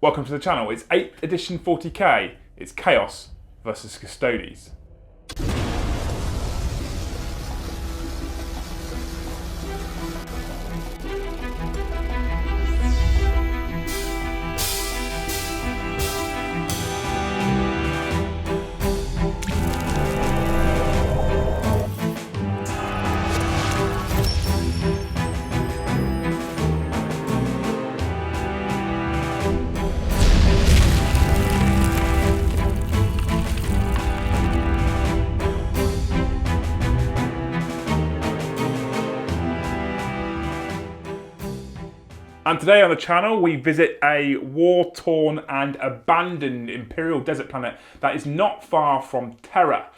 Welcome to the channel. It's 8th edition 40k. It's Chaos versus Custodes. And today on the channel we visit a war-torn and abandoned Imperial desert planet that is not far from Terra.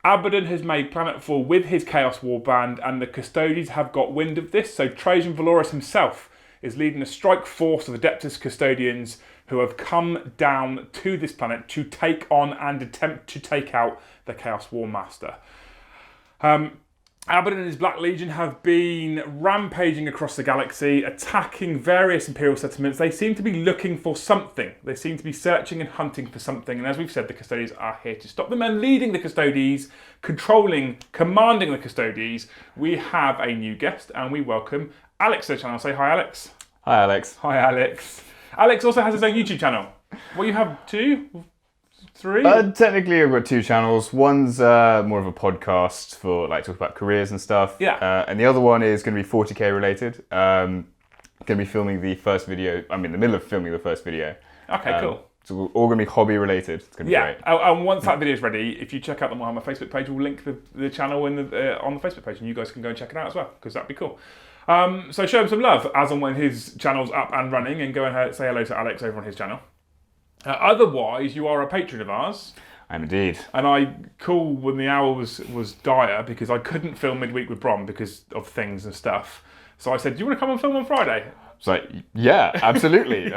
Abaddon has made planetfall with his Chaos Warband, and the Custodes have got wind of this, so Trajan Valoris himself is leading a strike force of Adeptus Custodians who have come down to this planet to take on and attempt to take out the Chaos Warmaster. Abaddon and his Black Legion have been rampaging across the galaxy, attacking various Imperial settlements. They seem to be looking for something. They seem to be searching and hunting for something. And as we've said, the Custodes are here to stop them. And leading the Custodes, commanding the Custodes, we have a new guest. And we welcome Alex to the channel. Say hi, Alex. Hi, Alex. Hi, Alex. Alex also has his own YouTube channel. Well, you have two? Three? Technically, I've got two channels. One's more of a podcast for talk about careers and stuff. Yeah. And the other one is going to be 40k related. Going to be filming the first video. I'm in the middle of filming the first video. Okay, cool. It's all going to be hobby related. It's going to be great. And once that video is ready, if you check out the Moarhammer Facebook page, we'll link the channel on the Facebook page, and you guys can go and check it out as well, because that'd be cool. So show him some love as and when his channel's up and running, and go and say hello to Alex over on his channel. Otherwise, you are a patron of ours. I am indeed. And I called when the hour was dire because I couldn't film midweek with Brom because of things and stuff. So I said, do you want to come and film on Friday? It's like, yeah, absolutely.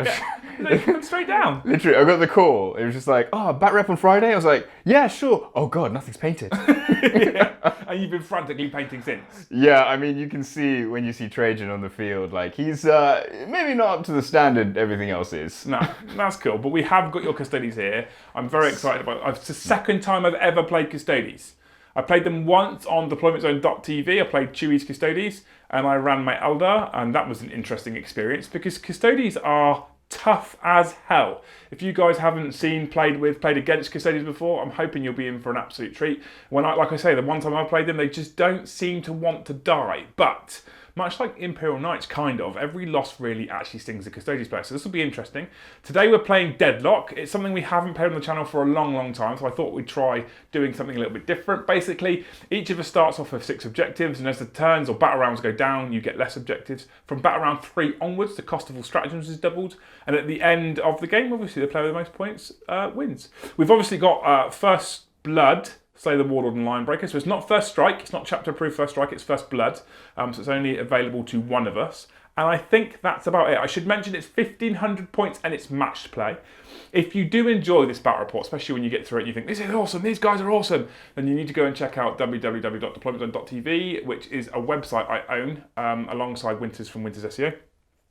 Like, come straight down. Literally, I got the call. It was just like, oh, bat rep on Friday? I was like, yeah, sure. Oh God, nothing's painted. Yeah. And you've been frantically painting since. Yeah, I mean, you can see when you see Trajan on the field, like he's maybe not up to the standard everything else is. No, that's cool. But we have got your Custodes here. I'm very excited about it. It's the second time I've ever played Custodes. I played them once on deploymentzone.tv. I played Chewie's Custodes, and I ran my Eldar, and that was an interesting experience because Custodes are tough as hell. If you guys haven't played against Custodes before, I'm hoping you'll be in for an absolute treat. Like I say, the one time I played them, they just don't seem to want to die. But much like Imperial Knights, every loss really actually stings the Custodes player. So this will be interesting. Today we're playing Deadlock. It's something we haven't played on the channel for a long, long time, so I thought we'd try doing something a little bit different. Basically, each of us starts off with 6 objectives, and as the turns or battle rounds go down, you get less objectives. From battle round 3 onwards, the cost of all stratagems is doubled, and at the end of the game, obviously, the player with the most points wins. We've obviously got First Blood, Slay the Warlord and Line Breaker. So it's not First Strike, it's not chapter approved First Strike, it's First Blood. So it's only available to one of us. And I think that's about it. I should mention it's 1,500 points and it's matched play. If you do enjoy this battle report, especially when you get through it and you think, this is awesome, these guys are awesome, then you need to go and check out www.deploymentzone.tv, which is a website I own alongside Winters from Winters SEO.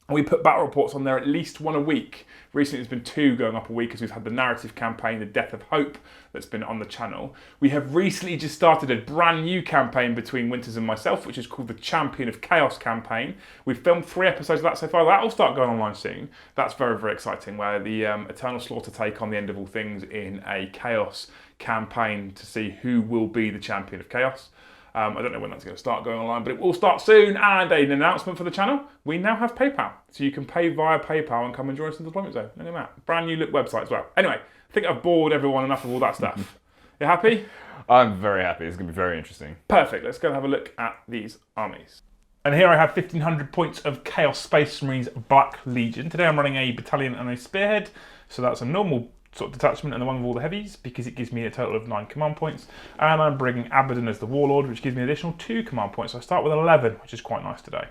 We put battle reports on there at least one a week. Recently, it's been 2 going up a week as we've had the narrative campaign, The Death of Hope, that's been on the channel. We have recently just started a brand new campaign between Winters and myself, which is called the Champion of Chaos campaign. We've filmed 3 episodes of that so far. That will start going online soon. That's very, very exciting, where the Eternal Slaughter take on the End of All Things in a Chaos campaign to see who will be the Champion of Chaos. I don't know when that's going to start going online, but it will start soon. And an announcement for the channel, we now have PayPal. So you can pay via PayPal and come and join us in the Deployment Zone. Look at that. Brand new look website as well. Anyway, I think I've bored everyone enough of all that stuff. You happy? I'm very happy. It's going to be very interesting. Perfect. Let's go and have a look at these armies. And here I have 1,500 points of Chaos Space Marines Black Legion. Today I'm running a battalion and a spearhead. So that's a normal sort of detachment and the one with all the heavies, because it gives me a total of 9 command points. And I'm bringing Abaddon as the Warlord, which gives me an additional 2 command points. So I start with 11, which is quite nice today.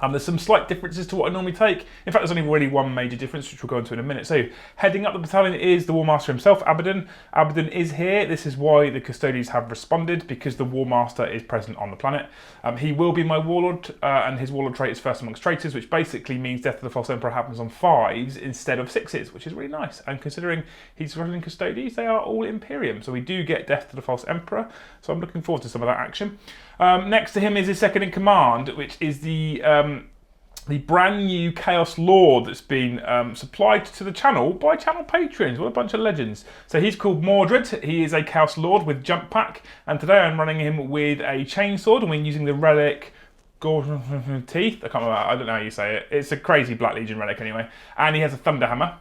There's some slight differences to what I normally take. In fact, there's only really one major difference, which we'll go into in a minute. So, heading up the battalion is the Warmaster himself, Abaddon. Abaddon is here. This is why the Custodes have responded, because the Warmaster is present on the planet. He will be my Warlord, and his Warlord trait is First Amongst Traitors, which basically means Death of the False Emperor happens on 5s instead of 6s, which is really nice. And considering he's running Custodes, they are all Imperium. So we do get Death to the False Emperor. So I'm looking forward to some of that action. Next to him is his second in command, which is the brand new Chaos Lord that's been supplied to the channel by channel patrons. What a bunch of legends. So he's called Mordred. He is a Chaos Lord with Jump Pack. And today I'm running him with a Chainsword, and we're using the relic Gordon Teeth. I can't remember. I don't know how you say it. It's a crazy Black Legion relic anyway. And he has a Thunder Hammer.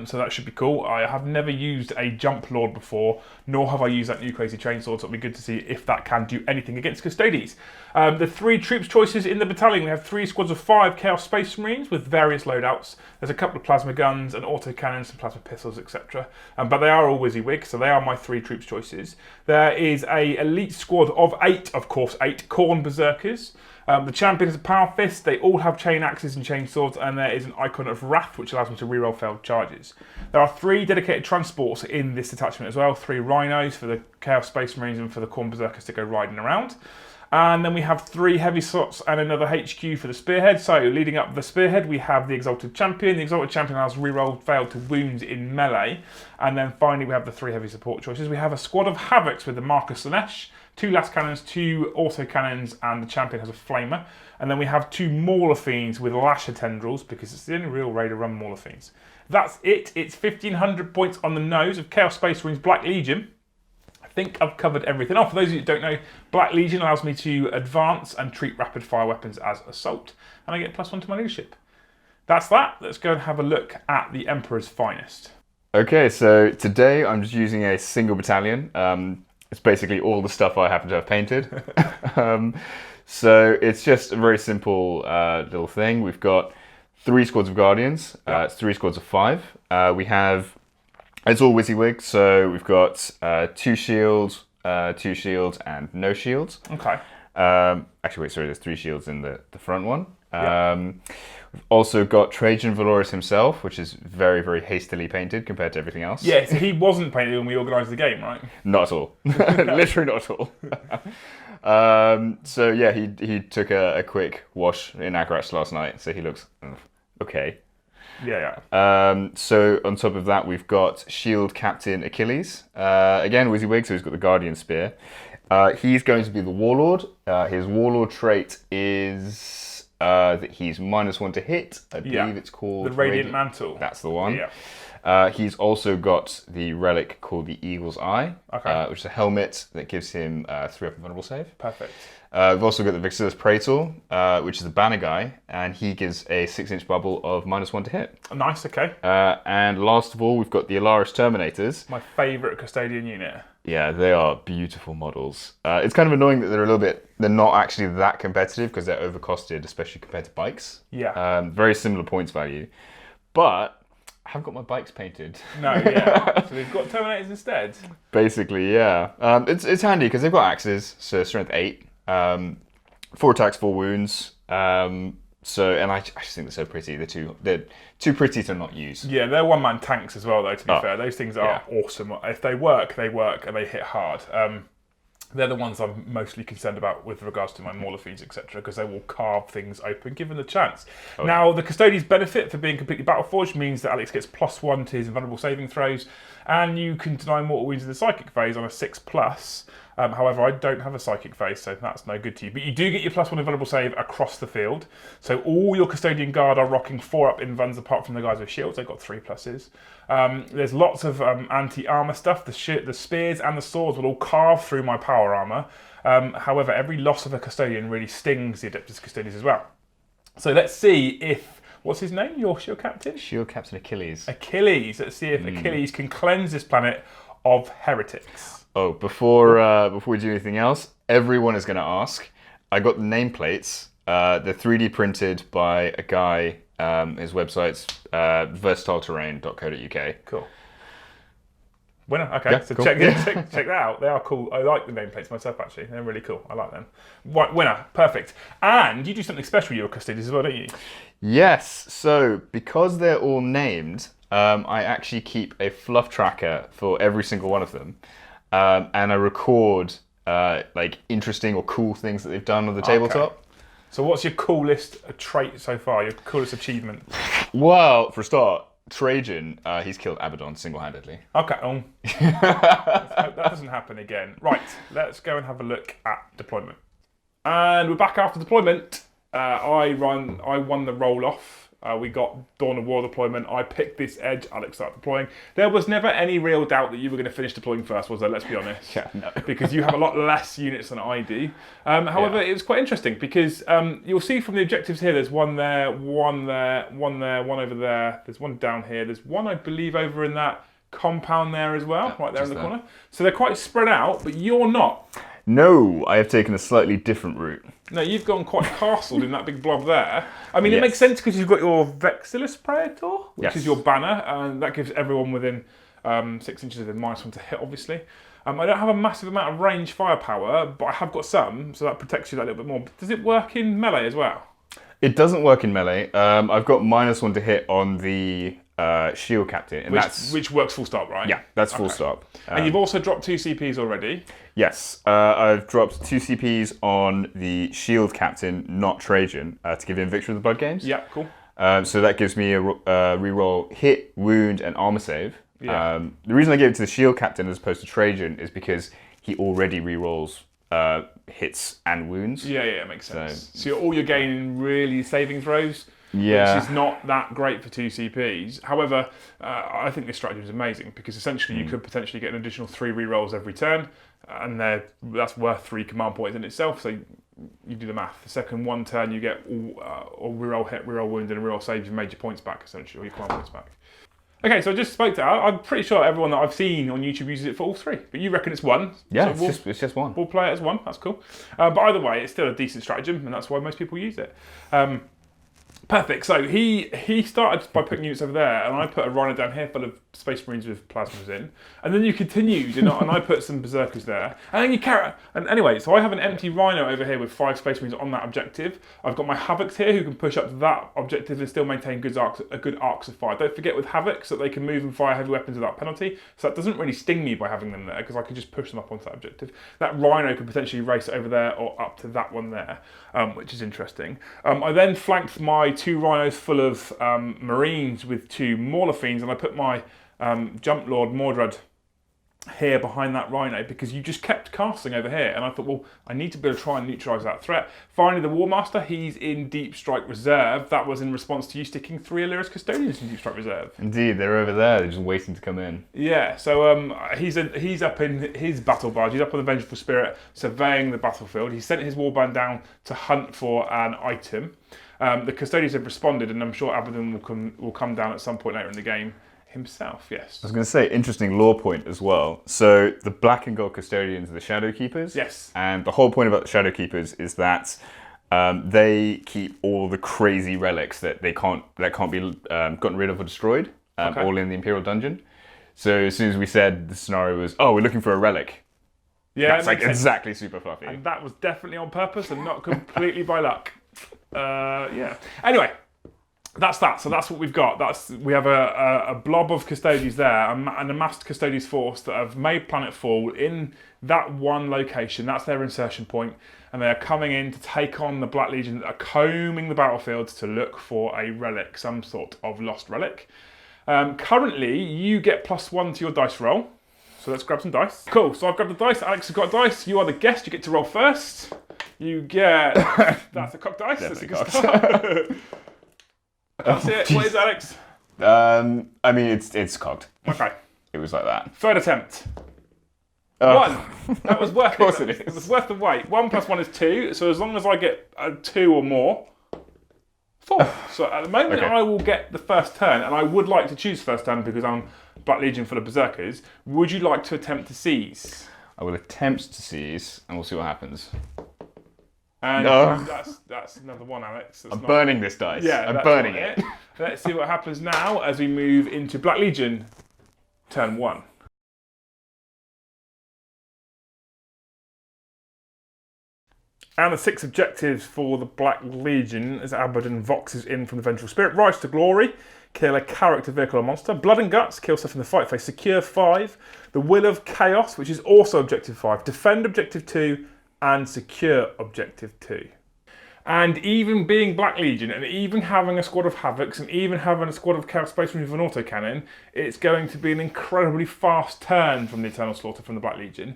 So that should be cool. I have never used a Jump Lord before, nor have I used that new crazy Chainsword, so it'll be good to see if that can do anything against Custodes. The 3 troops choices in the battalion, we have 3 squads of 5 Chaos Space Marines with various loadouts. There's a couple of plasma guns, and autocannons, some plasma pistols, etc. But they are all WYSIWYG, so they are my 3 troops choices. There is a elite squad of 8, of course 8, Khorne Berserkers. The champion is a Power Fist. They all have chain axes and chain swords, and there is an icon of Wrath, which allows me to reroll failed charges. There are 3 dedicated transports in this detachment as well. 3 Rhinos for the Chaos Space Marines and for the Khorne Berserkers to go riding around. And then we have 3 heavy slots and another HQ for the Spearhead. So leading up the Spearhead, we have the Exalted Champion. The Exalted Champion allows reroll failed to wounds in melee. And then finally we have the 3 heavy support choices. We have a squad of Havocs with the Marcus Slanesh, 2 Last Cannons, 2 Auto Cannons, and the Champion has a Flamer. And then we have 2 Mauler Fiends with Lasher Tendrils, because it's the only real way to run Mauler Fiends. That's it. It's 1,500 points on the nose of Chaos Space Marines Black Legion. I think I've covered everything off. For those of you who don't know, Black Legion allows me to advance and treat rapid fire weapons as assault, and I get +1 to my leadership. That's that. Let's go and have a look at the Emperor's finest. Okay, so today I'm just using a single battalion. It's basically all the stuff I happen to have painted. So it's just a very simple little thing. We've got 3 squads of Guardians. It's 3 squads of 5. We have, it's all WYSIWYG, so we've got 2 shields, 2 shields, and no shields. Okay. Actually, wait, sorry, there's 3 shields in the front one. We've also got Trajan Valoris himself, which is very, very hastily painted compared to everything else. Yeah, so he wasn't painted when we organised the game, right? Not at all. Literally not at all. So yeah, he took a quick wash in Agrax last night, so he looks okay. Yeah. So on top of that, we've got Shield Captain Achilles. Again, WYSIWYG, so he's got the Guardian Spear. He's going to be the Warlord. His Warlord trait is that he's -1 to hit. I believe it's called the Radiant Mantle. That's the one. Yeah. He's also got the relic called the Eagle's Eye, which is a helmet that gives him 3 up invulnerable save. Perfect. We've also got the Vixillus Praetor, which is a banner guy, and he gives a 6-inch bubble of -1 to hit. Nice, okay. And last of all, we've got the Alaris Terminators. My favourite Custodian unit. Yeah, they are beautiful models. It's kind of annoying that they're not actually that competitive because they're overcosted, especially compared to bikes. Yeah. Very similar points value. But I haven't got my bikes painted. No, yeah. So we've got Terminators instead. Basically, yeah. It's handy because they've got axes, so strength 8. 4 attacks, 4 wounds. And I just think they're so pretty. They're too pretty to not use. Yeah, they're one-man tanks as well, though, to be fair. Those things are awesome. If they work, and they hit hard. They're the ones I'm mostly concerned about with regards to my Mauler Fiends, etc., because they will carve things open given the chance. Now, the Custodes benefit for being completely Battleforged means that Alex gets +1 to his invulnerable saving throws, and you can deny mortal wounds in the Psychic phase on a 6+. However, I don't have a Psychic phase, so that's no good to you. But you do get your +1 invulnerable save across the field. So all your Custodian Guard are rocking 4 up invuns apart from the guys with shields. They've got 3+s. There's lots of anti-armour stuff. The spears and the swords will all carve through my power armour. However, every loss of a Custodian really stings the Adeptus Custodes as well. So let's see if... What's his name? Your Shield Captain? Shield Captain Achilles. Achilles. Let's see if Achilles can cleanse this planet of heretics. Oh, before we do anything else, everyone is going to ask. I got the nameplates. They're 3D printed by a guy. His website's versatileterrain.co.uk. Cool. Winner. Okay, Yeah, so cool. check that out. They are cool. I like the nameplates myself, actually. They're really cool. I like them. Right, winner. Perfect. And you do something special with your Custodes as well, don't you? Yes. So because they're all named, I actually keep a fluff tracker for every single one of them, and I record like interesting or cool things that they've done on the tabletop. Okay. So what's your coolest trait so far? Your coolest achievement? Well, for a start, Trajan, he's killed Abaddon single-handedly. Okay. Let's hope that doesn't happen again. Right. Let's go and have a look at deployment. And we're back after deployment. I won the roll-off. We got Dawn of War deployment. I picked this edge. Alex started deploying. There was never any real doubt that you were going to finish deploying first, was there? Let's be honest. Yeah, no. Because you have a lot less units than I do. However, it was quite interesting because you'll see from the objectives here, there's one there, one there, one there, one over there. There's one down here. There's one, I believe, over in that compound there as well, right there in the corner. So they're quite spread out, but you're not. No, I have taken a slightly different route. No, you've gone quite castled in that big blob there. I mean, it makes sense because you've got your Vexillus Praetor, which is your banner, and that gives everyone within 6 inches of the -1 to hit, obviously. I don't have a massive amount of range firepower, but I have got some, so that protects you that little bit more. Does it work in melee as well? It doesn't work in melee. I've got -1 to hit on the shield captain, and which works full stop, right? Yeah, that's full stop. And you've also dropped 2 CPs already. Yes, I've dropped 2 CPs on the shield captain, not Trajan, to give him victory of the blood games. Yeah, cool. So that gives me a reroll hit, wound, and armor save. Yeah. The reason I gave it to the shield captain as opposed to Trajan is because he already rerolls hits and wounds. Yeah, it makes sense. So all you're gaining really saving throws. Yeah. Which is not that great for 2 CPs. However, I think this strategy is amazing because essentially you could potentially get an additional 3 rerolls every turn, and that's worth 3 command points in itself. So you do the math. The second one turn you get all reroll hit, reroll wound, and a reroll save. You've made your points back essentially, or your command points back. Okay, so I just spoke to I'm pretty sure everyone that I've seen on YouTube uses it for all 3, but you reckon it's 1. Yeah, so it's just 1. We'll play it as 1. That's cool. But either way, it's still a decent stratagem, and that's why most people use it. Perfect. So he started by putting units over there, and I put a Rhino down here full of Space Marines with plasmas in, and then you continued, and I put some Berserkers there, and then you carry. And anyway, so I have an empty Rhino over here with 5 Space Marines on that objective. I've got my Havocs here who can push up to that objective and still maintain good arcs of fire. Don't forget with Havocs that they can move and fire heavy weapons without penalty, so that doesn't really sting me by having them there because I can just push them up onto that objective. That Rhino could potentially race over there or up to that one there, which is interesting. I then flanked my 2 Rhinos full of Marines with 2 Mauler Fiends, and I put my Jump Lord Mordred here behind that Rhino because you just kept casting over here, and I thought, well, I need to be able to try and neutralise that threat. Finally, the Warmaster, he's in Deep Strike Reserve. That was in response to you sticking 3 Illyris Custodians in Deep Strike Reserve. Indeed, they're over there. They're just waiting to come in. Yeah, so he's up in his battle barge. He's up on the Vengeful Spirit, surveying the battlefield. He sent his warband down to hunt for an item. The Custodians have responded, and I'm sure Abaddon will come down at some point later in the game himself, yes. I was going to say, interesting lore point as well. So the black and gold Custodians are the Shadow Keepers. Yes. And the whole point about the Shadow Keepers is that they keep all the crazy relics that can't be gotten rid of or destroyed, all in the Imperial dungeon. So as soon as we said the scenario was, oh, we're looking for a relic. Yeah, that's like exactly super fluffy. And that was definitely on purpose and not completely by luck. Yeah. Anyway, that's that. So that's what we've got. We have a blob of Custodes there, an amassed Custodes force that have made planetfall in that one location. That's their insertion point, and they are coming in to take on the Black Legion that are combing the battlefields to look for a relic, some sort of lost relic. Currently, you get +1 to your dice roll. So let's grab some dice. Cool, so I've grabbed the dice. Alex has got dice. You are the guest. You get to roll first. You get... That's a cocked dice. That's a good start. That's it. What is Alex? I mean, it's cocked. Okay. It was like that. Third attempt. 1. That was worth it. Of course it is. It was worth the wait. 1 + 1 is 2. So as long as I get 2 or more, 4. So at the moment, I will get the first turn, and I would like to choose first turn because I'm Black Legion full of Berserkers. Would you like to attempt to seize? I will attempt to seize, and we'll see what happens. And that's another 1, Alex. I'm burning this dice. Yeah, I'm burning it. Let's see what happens now as we move into Black Legion, turn 1. And the 6 objectives for the Black Legion as Abaddon voxes in from the Vengeful Spirit. Rise to Glory, kill a character, vehicle, or monster. Blood and Guts, kill stuff in the fight phase. Secure 5. The Will of Chaos, which is also objective 5. Defend objective 2 and secure objective 2. And even being Black Legion, and even having a squad of Havocs, and even having a squad of Chaos Space Marines with an autocannon, it's going to be an incredibly fast turn from the Eternal Slaughter from the Black Legion.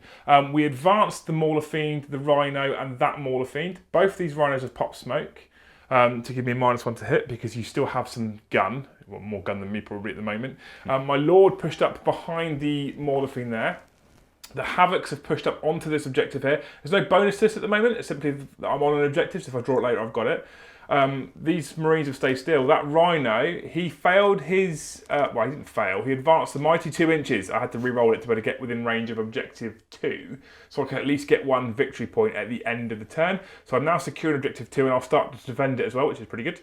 We advanced the Mauler Fiend, the Rhino, and that Mauler Fiend. Both these Rhinos have popped smoke to give me a -1 to hit, because you still have some gun. Well, more gun than me probably at the moment. My Lord pushed up behind the Mauler Fiend there. The Havocs have pushed up onto this objective here. There's no bonus to this at the moment. It's simply that I'm on an objective, so if I draw it later, I've got it. These Marines have stayed still. That Rhino, he failed his... well, he didn't fail. He advanced the mighty 2 inches. I had to re-roll it to be able to get within range of objective 2, so I can at least get 1 victory point at the end of the turn. So I'm now secured objective 2, and I'll start to defend it as well, which is pretty good.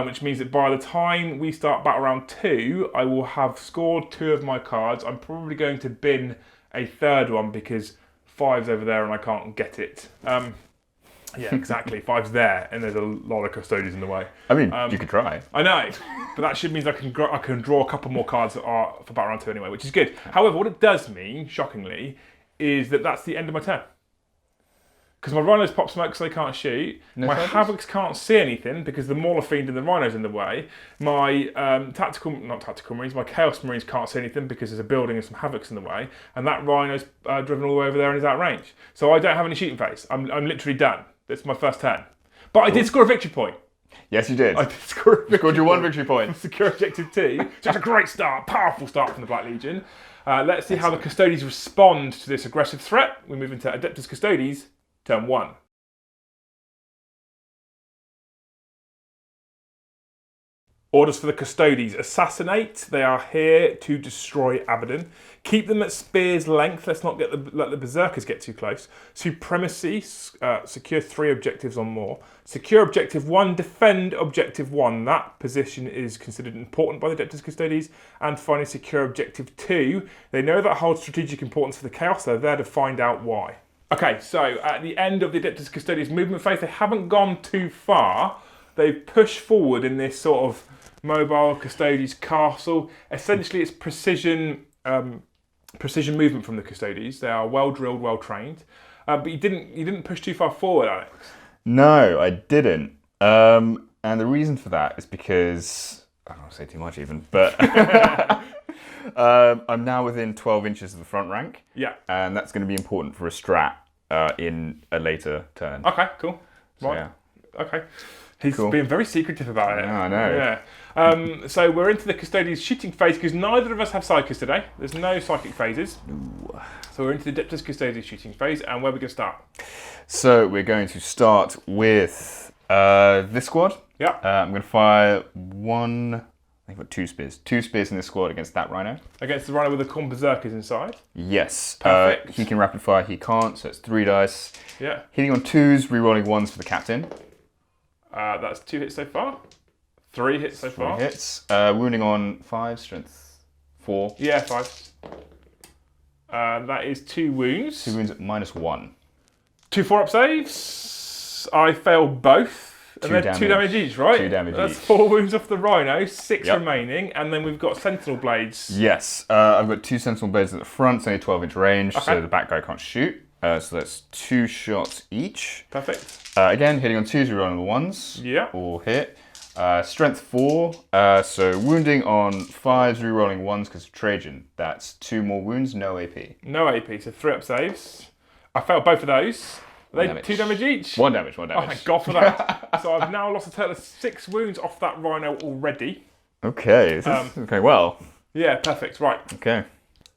Which means that by the time we start battle round 2, I will have scored 2 of my cards. I'm probably going to bin a 3rd one because 5's over there and I can't get it. Yeah, exactly. 5's there and there's a lot of Custodies in the way. I mean, you could try. I know, but that should mean I can draw a couple more cards that are for battle round 2 anyway, which is good. However, what it does mean, shockingly, is that that's the end of my turn. Because my Rhinos pop smoke so they can't shoot. No my targets? Havocs can't see anything because the Mauler Fiend and the Rhino's in the way. My not tactical Marines, my Chaos Marines can't see anything because there's a building and some Havocs in the way. And that Rhino's driven all the way over there and is out of range. So I don't have any shooting phase. I'm literally done. That's my first turn. But I did score a victory point. Yes, you did. I did score a victory Scored your 1 point. victory point. Secure objective 2. So it's a great start, powerful start from the Black Legion. Let's see how the Custodies respond to this aggressive threat. We move into Adeptus Custodes, turn 1. Orders for the Custodes. Assassinate. They are here to destroy Abaddon. Keep them at spear's length. Let's not let the Berserkers get too close. Supremacy. Secure 3 objectives or more. Secure objective 1. Defend objective 1. That position is considered important by the Adeptus Custodes. And finally, secure objective 2. They know that holds strategic importance for the Chaos. They're there to find out why. Okay, so at the end of the Adeptus Custodes movement phase, they haven't gone too far. They've pushed forward in this sort of mobile Custodes castle. Essentially, it's precision movement from the Custodes. They are well drilled, well trained. But you didn't push too far forward, Alex. No, I didn't. And the reason for that is because I don't want to say too much even, but I'm now within 12 inches of the front rank. Yeah. And that's going to be important for a strat in a later turn. Okay, cool. So, Right. yeah. Okay. He's being very secretive about it. Yeah, I know. Yeah. So we're into the Custodes shooting phase because neither of us have Psychers today. There's no psychic phases. Ooh. So we're into the Adeptus Custodes shooting phase, and where are we going to start? So we're going to start with this squad. Yeah. I'm going to fire 1. I think I've got 2 spears. 2 spears in this squad against that Rhino. Against the Rhino with the Corn Berserkers inside. Yes. Perfect. He can rapid fire, he can't, so it's 3 dice. Yeah. Hitting on 2s, rerolling 1s for the captain. That's 2 hits so far. 3 hits so 3 far. hits. Wounding on 5, strength 4. Yeah, 5. That is 2 wounds. 2 wounds at -1. 2 4-up saves. I failed both. And 2 they're 2 damage each, right? 2 damage That's each. 4 wounds off the Rhino, 6 Yep. remaining, and then we've got Sentinel Blades. Yes. I've got 2 sentinel blades at the front, it's only 12-inch range, Okay. so the back guy can't shoot. So that's 2 shots each. Perfect. Again, hitting on 2s, rerolling the 1s. Yeah. All hit. Strength 4, so wounding on 5s, rerolling 1s because of Trajan. That's 2 more wounds, no AP. No AP, so 3-up saves. I failed both of those. Are they damage. 2 damage each? 1 damage, 1 Oh, damage. thank God for that. So I've now lost a total of 6 wounds off that Rhino already. Okay, this is okay, well. Yeah, perfect. Right. Okay.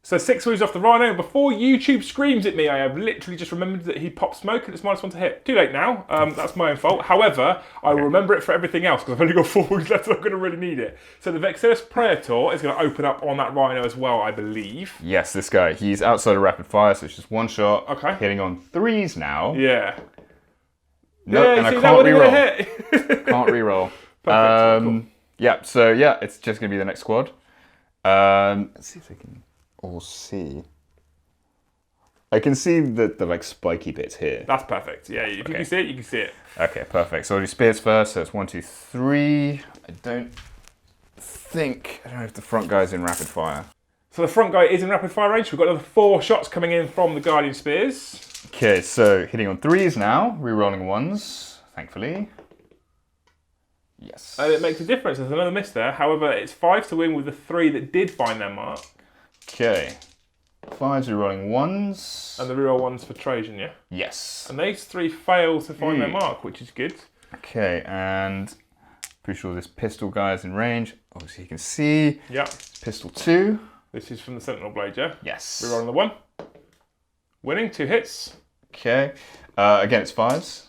So 6 wounds off the Rhino. Before YouTube screams at me, I have literally just remembered that he popped smoke and it's -1 to hit. Too late now. That's my own fault. However, I will remember it for everything else because I've only got 4 wounds left and I'm going to really need it. So the Vexillus Praetor is going to open up on that Rhino as well, I believe. Yes, this guy. He's outside of rapid fire, so it's just 1 shot. Okay. Hitting on 3s now. Yeah. No, yeah, and I see, can't reroll. Hit. Can't reroll. Perfect. Cool. Yeah, so yeah, it's just going to be the next squad. Let's see if they can all see. I can see the like spiky bits here. That's perfect. Yeah, if you can see it, you can see it. Okay, perfect. So I'll do spears first. So it's 1, 2, 3. I don't know if the front guy's in rapid fire. So the front guy is in rapid fire range. We've got another 4 shots coming in from the Guardian Spears. Okay, so hitting on 3s now, re-rolling 1s, thankfully. Yes. And it makes a difference. There's another miss there. However, it's 5 to win with the 3 that did find their mark. Okay. 5s, re-rolling 1s. And the reroll 1s for Trajan, yeah? Yes. And these 3 fail to find their mark, which is good. Okay, and pretty sure this pistol guy is in range. Obviously you can see. Yeah. Pistol 2. This is from the Sentinel Blade, yeah? Yes. Rerolling the 1. Winning, 2 hits. Okay. Again, it's 5s.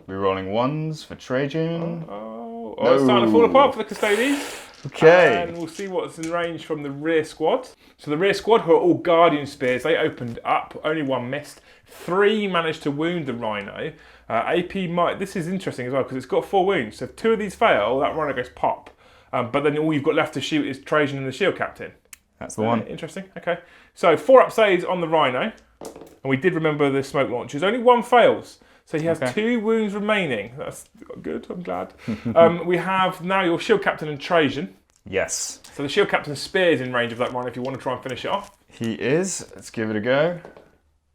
Re-rolling 1s for Trajan. Oh, it's starting to fall apart for the Custodes. Okay. And we'll see what's in range from the rear squad. So the rear squad, who are all Guardian Spears, they opened up. Only 1 missed. 3 managed to wound the Rhino. AP might... This is interesting as well, because it's got 4 wounds. So if 2 of these fail, that Rhino goes pop. But then all you've got left to shoot is Trajan and the Shield Captain. That's the one. Interesting. Okay. So 4 up saves on the Rhino. And we did remember the smoke launchers. Only 1 fails. So he has 2 wounds remaining. That's good, I'm glad. We have now your Shield Captain and Trajan. Yes. So the Shield Captain Spear's in range of that Rhino if you want to try and finish it off. He is. Let's give it a go.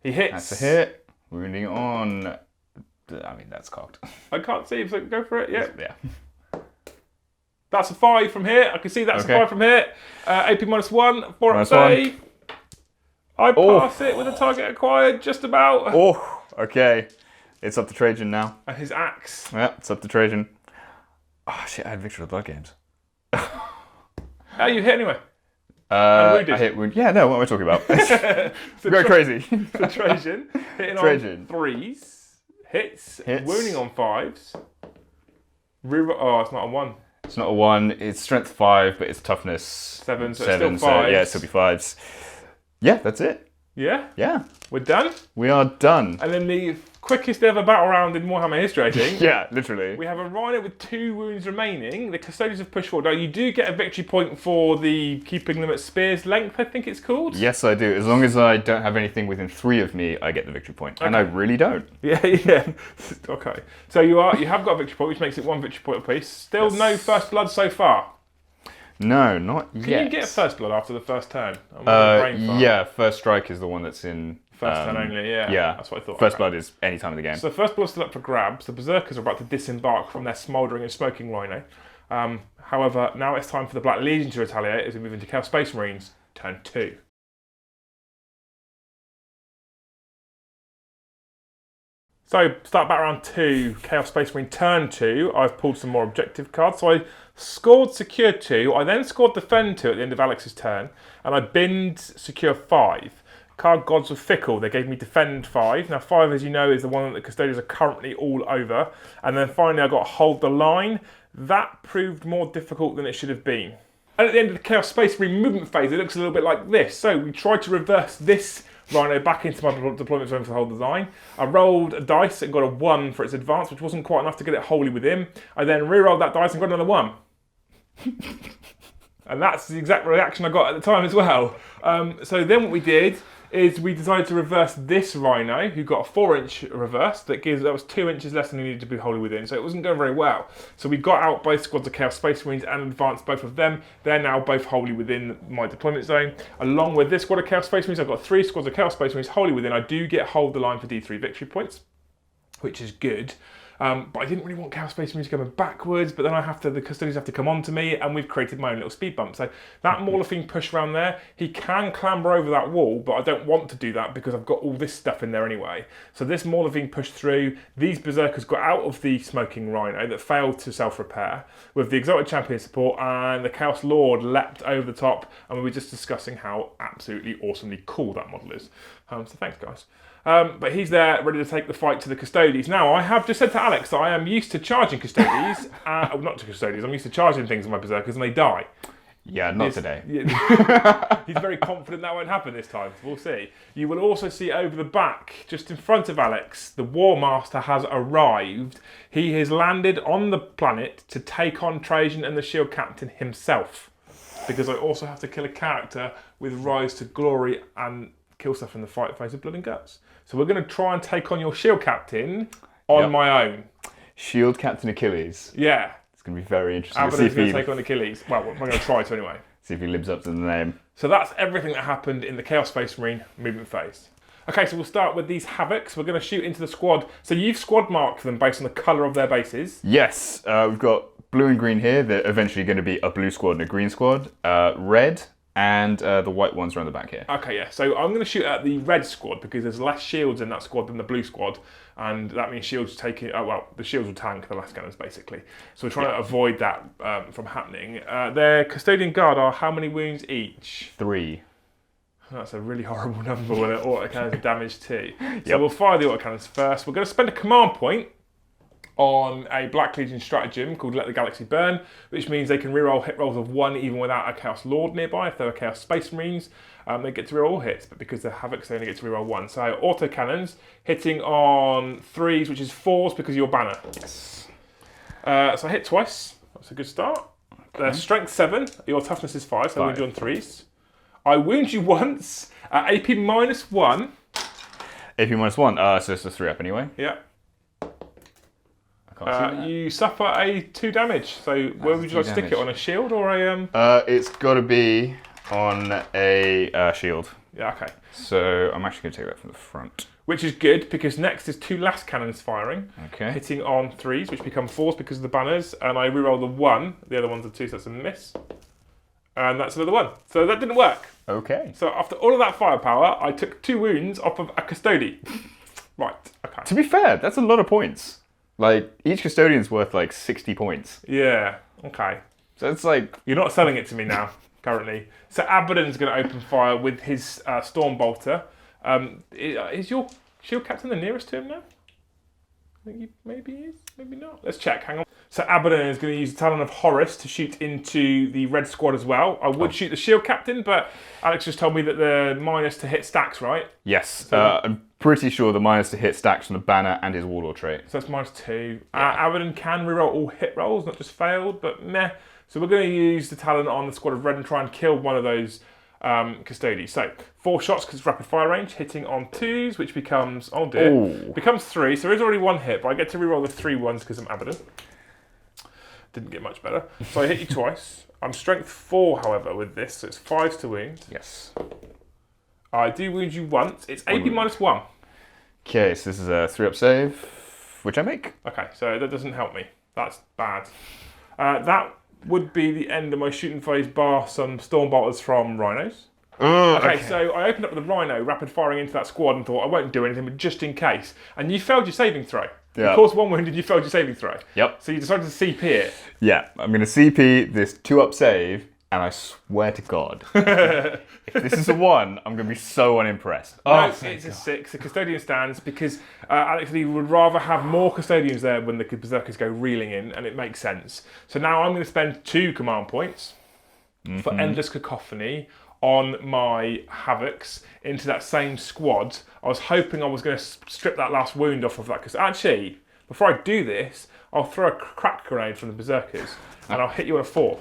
He hits. That's a hit. Wounding on... I mean, that's cocked. I can't see if I can go for it. Yeah. Yeah. That's a 5 from here. I can see that's a 5 from here. AP -1, 4 up save. I pass it with a target acquired, just about. Oh, okay. It's up to Trajan now. And his axe. Yeah, it's up to Trajan. Oh, shit, I had Victory of the Blood Games. How you hit anyway? I hit wound. Yeah, no, what am I talking about? So Go crazy. So Trajan, hitting on 3s. Hits. Wounding on 5s. Oh, it's not a 1. It's not a 1. It's strength 5, but it's toughness 7. So 7. it's still 5s. So yeah, it'll be 5s. Yeah, that's it. Yeah? Yeah. We're done? We are done. And then the quickest ever battle round in Warhammer history, I think. Yeah, literally. We have a Rhino with 2 wounds remaining. The Custodians have pushed forward. Now, you do get a victory point for the keeping them at spear's length, I think it's called. Yes, I do. As long as I don't have anything within 3 of me, I get the victory point. Okay. And I really don't. Yeah, yeah. Okay. So you have got a victory point, which makes it 1 victory point apiece. Still no first blood so far. No, not yet. Can you get first blood after the first turn? Yeah, first strike is the one that's in... First turn only, yeah. Yeah. That's what I thought. First blood is any time of the game. So the first blood's still up for grabs. The Berserkers are about to disembark from their smouldering and smoking Rhino. However, now it's time for the Black Legion to retaliate as we move into Chaos Space Marines, turn 2. So, start back round 2, Chaos Space Marine turn 2. I've pulled some more objective cards. So I scored Secure 2, I then scored Defend 2 at the end of Alex's turn, and I binned Secure 5. Card Gods were fickle, they gave me Defend 5. Now 5, as you know, is the one that the Custodians are currently all over. And then finally I got Hold the Line. That proved more difficult than it should have been. And at the end of the Chaos Space Marine movement phase, it looks a little bit like this. So we tried to reverse this Rhino back into my deployment zone for the Hold the Line. I rolled a dice and got a 1 for its advance, which wasn't quite enough to get it wholly within. I then re-rolled that dice and got another 1. And that's the exact reaction I got at the time as well. So then what we did is we decided to reverse this Rhino, who got a 4-inch reverse that was 2 inches less than he needed to be wholly within, so it wasn't going very well. So we got out both squads of Chaos Space Marines and advanced both of them. They're now both wholly within my deployment zone. Along with this squad of Chaos Space Marines, I've got 3 squads of Chaos Space Marines wholly within. I do get Hold the Line for D3 victory points, which is good. But I didn't really want Chaos Space Marines going backwards, but then the Custodians have to come on to me, and we've created my own little speed bump. So that Maulafine push around there, he can clamber over that wall, but I don't want to do that because I've got all this stuff in there anyway. So this Maulafine pushed through, these Berserkers got out of the Smoking Rhino that failed to self-repair with the Exalted Champion support, and the Chaos Lord leapt over the top, and we were just discussing how absolutely awesomely cool that model is. So thanks, guys. But he's there, ready to take the fight to the Custodes. Now, I have just said to Alex that I am used to charging Custodes, not to Custodes, I'm used to charging things with my Berserkers and they die. Yeah, not today. He's very confident that won't happen this time, so we'll see. You will also see over the back, just in front of Alex, the Warmaster has arrived. He has landed on the planet to take on Trajan and the Shield Captain himself. Because I also have to kill a character with Rise to Glory and kill stuff in the fight phase of Blood and Guts. So we're going to try and take on your shield captain on my own. Shield Captain Achilles. Yeah. It's going to be very interesting. Abaddon's going to take on Achilles. Well, we're going to try to anyway. See if he lives up to the name. So that's everything that happened in the Chaos Space Marine movement phase. Okay, so we'll start with these Havocs. We're going to shoot into the squad. So you've squad marked them based on the colour of their bases. Yes, we've got blue and green here. They're eventually going to be a blue squad and a green squad. Red and the white ones around the back here. Okay, yeah. So I'm going to shoot at the red squad because there's less shields in that squad than the blue squad. And that means shields taking... the shields will tank the last cannons, basically. So we're trying to avoid that from happening. Their Custodian Guard are how many wounds each? 3. That's a really horrible number when an autocannons are damaged too. So we'll fire the autocannons first. We're going to spend a command point on a Black Legion stratagem called Let the Galaxy Burn, which means they can reroll hit rolls of 1 even without a Chaos Lord nearby. If they're Chaos Space Marines, they get to reroll all hits, but because they're Havocs, they only get to reroll 1. So autocannons hitting on 3s, which is 4s because of your banner. Yes. So I hit twice. That's a good start. Strength 7. Your toughness is 5, so I wound you on 3s. I wound you once at AP -1. AP -1, so it's a 3 up anyway. Yeah. I can't see that. You suffer a 2 damage. So where would you like to stick it? On a shield or a... It's got to be on a shield. Yeah, okay. So I'm actually going to take that from the front. Which is good because next is 2 last cannons firing. Okay. Hitting on 3s, which become 4s because of the banners. And I reroll the 1. The other one's a 2, so that's a miss. And that's another 1. So that didn't work. Okay. So after all of that firepower, I took 2 wounds off of a Custodian. Right, okay. To be fair, that's a lot of points. Like, each Custodian's worth like 60 points. Yeah, okay. So it's like... You're not selling it to me now, currently. So Abaddon's going to open fire with his Storm Bolter. Is your shield captain the nearest to him now? I think he maybe is, maybe not. Let's check, hang on. So Abaddon is going to use the Talon of Horus to shoot into the red squad as well. I would shoot the shield captain, but Alex just told me that the minus to hit stacks, right? Yes, I'm pretty sure the minus to hit stacks from the banner and his warlord trait. So that's -2. Abaddon can reroll all hit rolls, not just failed, but meh. So we're going to use the Talon on the squad of red and try and kill one of those Custodes. So 4 shots because it's rapid fire range, hitting on 2s, which becomes, oh dear, becomes 3. So there is already 1 hit, but I get to reroll the 3 ones because I'm Abaddon. Didn't get much better. So I hit you twice. I'm strength 4, however, with this, so it's 5s to wound. Yes. I do wound you once. It's AP -1. Okay, so this is a 3 up save, which I make. Okay, so that doesn't help me. That's bad. That would be the end of my shooting phase, bar some Storm Bolters from Rhinos. Okay, so I opened up with the Rhino, rapid firing into that squad and thought I won't do anything, but just in case. And you failed your saving throw. Yeah. You caused 1 wound and you failed your saving throw. Yep. So you decided to CP it. Yeah, I'm going to CP this 2 up save, and I swear to God, if this is a 1, I'm going to be so unimpressed. No, it's a 6. The Custodian stands because Alex Lee would rather have more Custodians there when the Berserkers go reeling in, and it makes sense. So now I'm going to spend 2 command points for Endless Cacophony on my Havocs into that same squad. I was hoping I was going to strip that last wound off of that, because actually, before I do this, I'll throw a crack grenade from the Berserkers, and I'll hit you on a 4.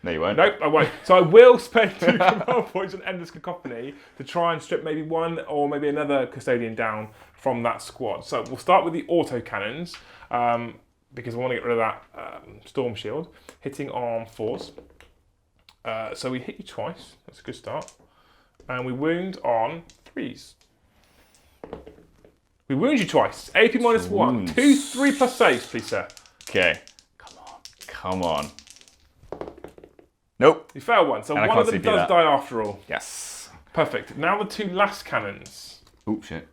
No, you won't. Nope, I won't. So I will spend 2 command points on Endless Cacophony to try and strip maybe 1 or maybe another Custodian down from that squad. So we'll start with the autocannons, because I want to get rid of that Storm Shield, hitting on 4s. So we hit you twice. That's a good start. And we wound on 3s. We wound you twice. AP -1. 2 3+ saves, please, sir. Okay. Come on. Nope. You fail 1. So And I one of can't them CP does that. die after all. Yes. Perfect. Now the 2 last cannons. Oh, shit.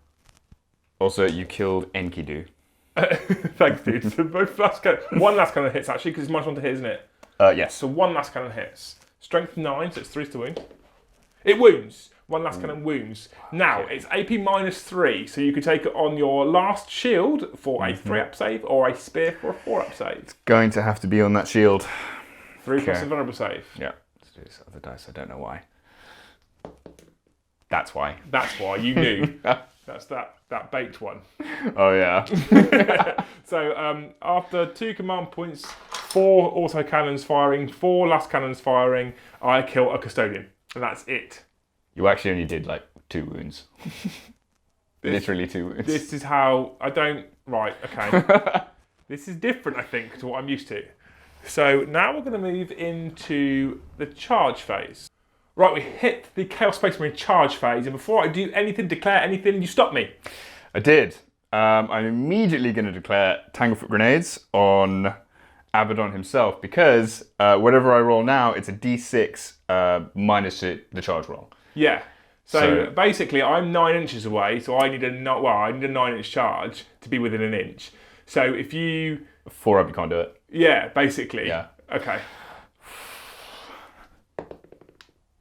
Also, you killed Enkidu. Thanks, dude. So both last cannon. 1 last cannon hits, actually, because it's -1 to hit, isn't it? Yes. So 1 last cannon hits. Strength 9, so it's 3s to wound. It wounds. 1 last cannon wounds. Now, it's AP -3, so you could take it on your last shield for a 3 up save or a spear for a 4 up save. Going to have to be on that shield. 3 plus a vulnerable save. Yeah. Let's do this other dice. I don't know why. That's why. That's why you knew. That's that baked one. Oh, yeah. So after 2 command points, 4 autocannons firing, 4 last cannons firing, I kill a Custodian. And that's it. You actually only did like 2 wounds. Literally 2 wounds. This is how I don't. Right, okay. This is different, I think, to what I'm used to. So now we're going to move into the charge phase. Right, we hit the Chaos Space Marine charge phase, and before I do anything, declare anything, you stop me. I did. I'm immediately going to declare Tanglefoot Grenades on Abaddon himself, because whatever I roll now, it's a d6 minus the charge roll. Yeah. So basically, I'm 9 inches away, so I need a 9-inch charge to be within an inch. So if you 4 up, you can't do it. Yeah, basically. Yeah. Okay.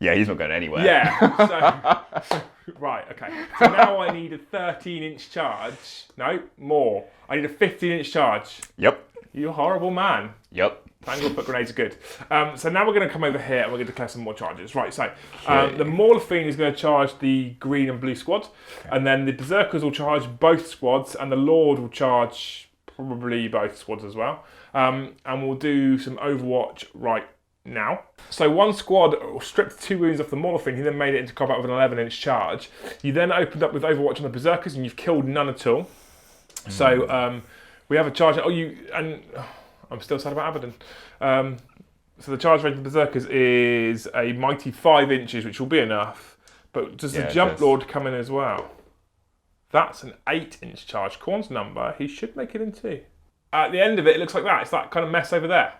Yeah, he's not going anywhere. Yeah. So right, okay. So now I need a 13-inch charge. No, more. I need a 15-inch charge. Yep. You horrible man. Yep. Tanglefoot Grenades are good. So now we're going to come over here and we're going to declare some more charges. Right, so the Mauler Fiend is going to charge the green and blue squad. Okay. And then the Berserkers will charge both squads, and the Lord will charge probably both squads as well. And we'll do some Overwatch right now. So one squad stripped 2 wounds off the Mauler Fiend. He then made it into combat with an 11-inch charge. You then opened up with Overwatch on the Berserkers, and you've killed none at all. So we have a charge. I'm still sad about Abaddon. So the charge rate of the Berserkers is a mighty 5 inches, which will be enough. But does the Jump Lord come in as well? That's an 8-inch charge. Korn's number, he should make it in 2. At the end of it, it looks like that. It's that kind of mess over there.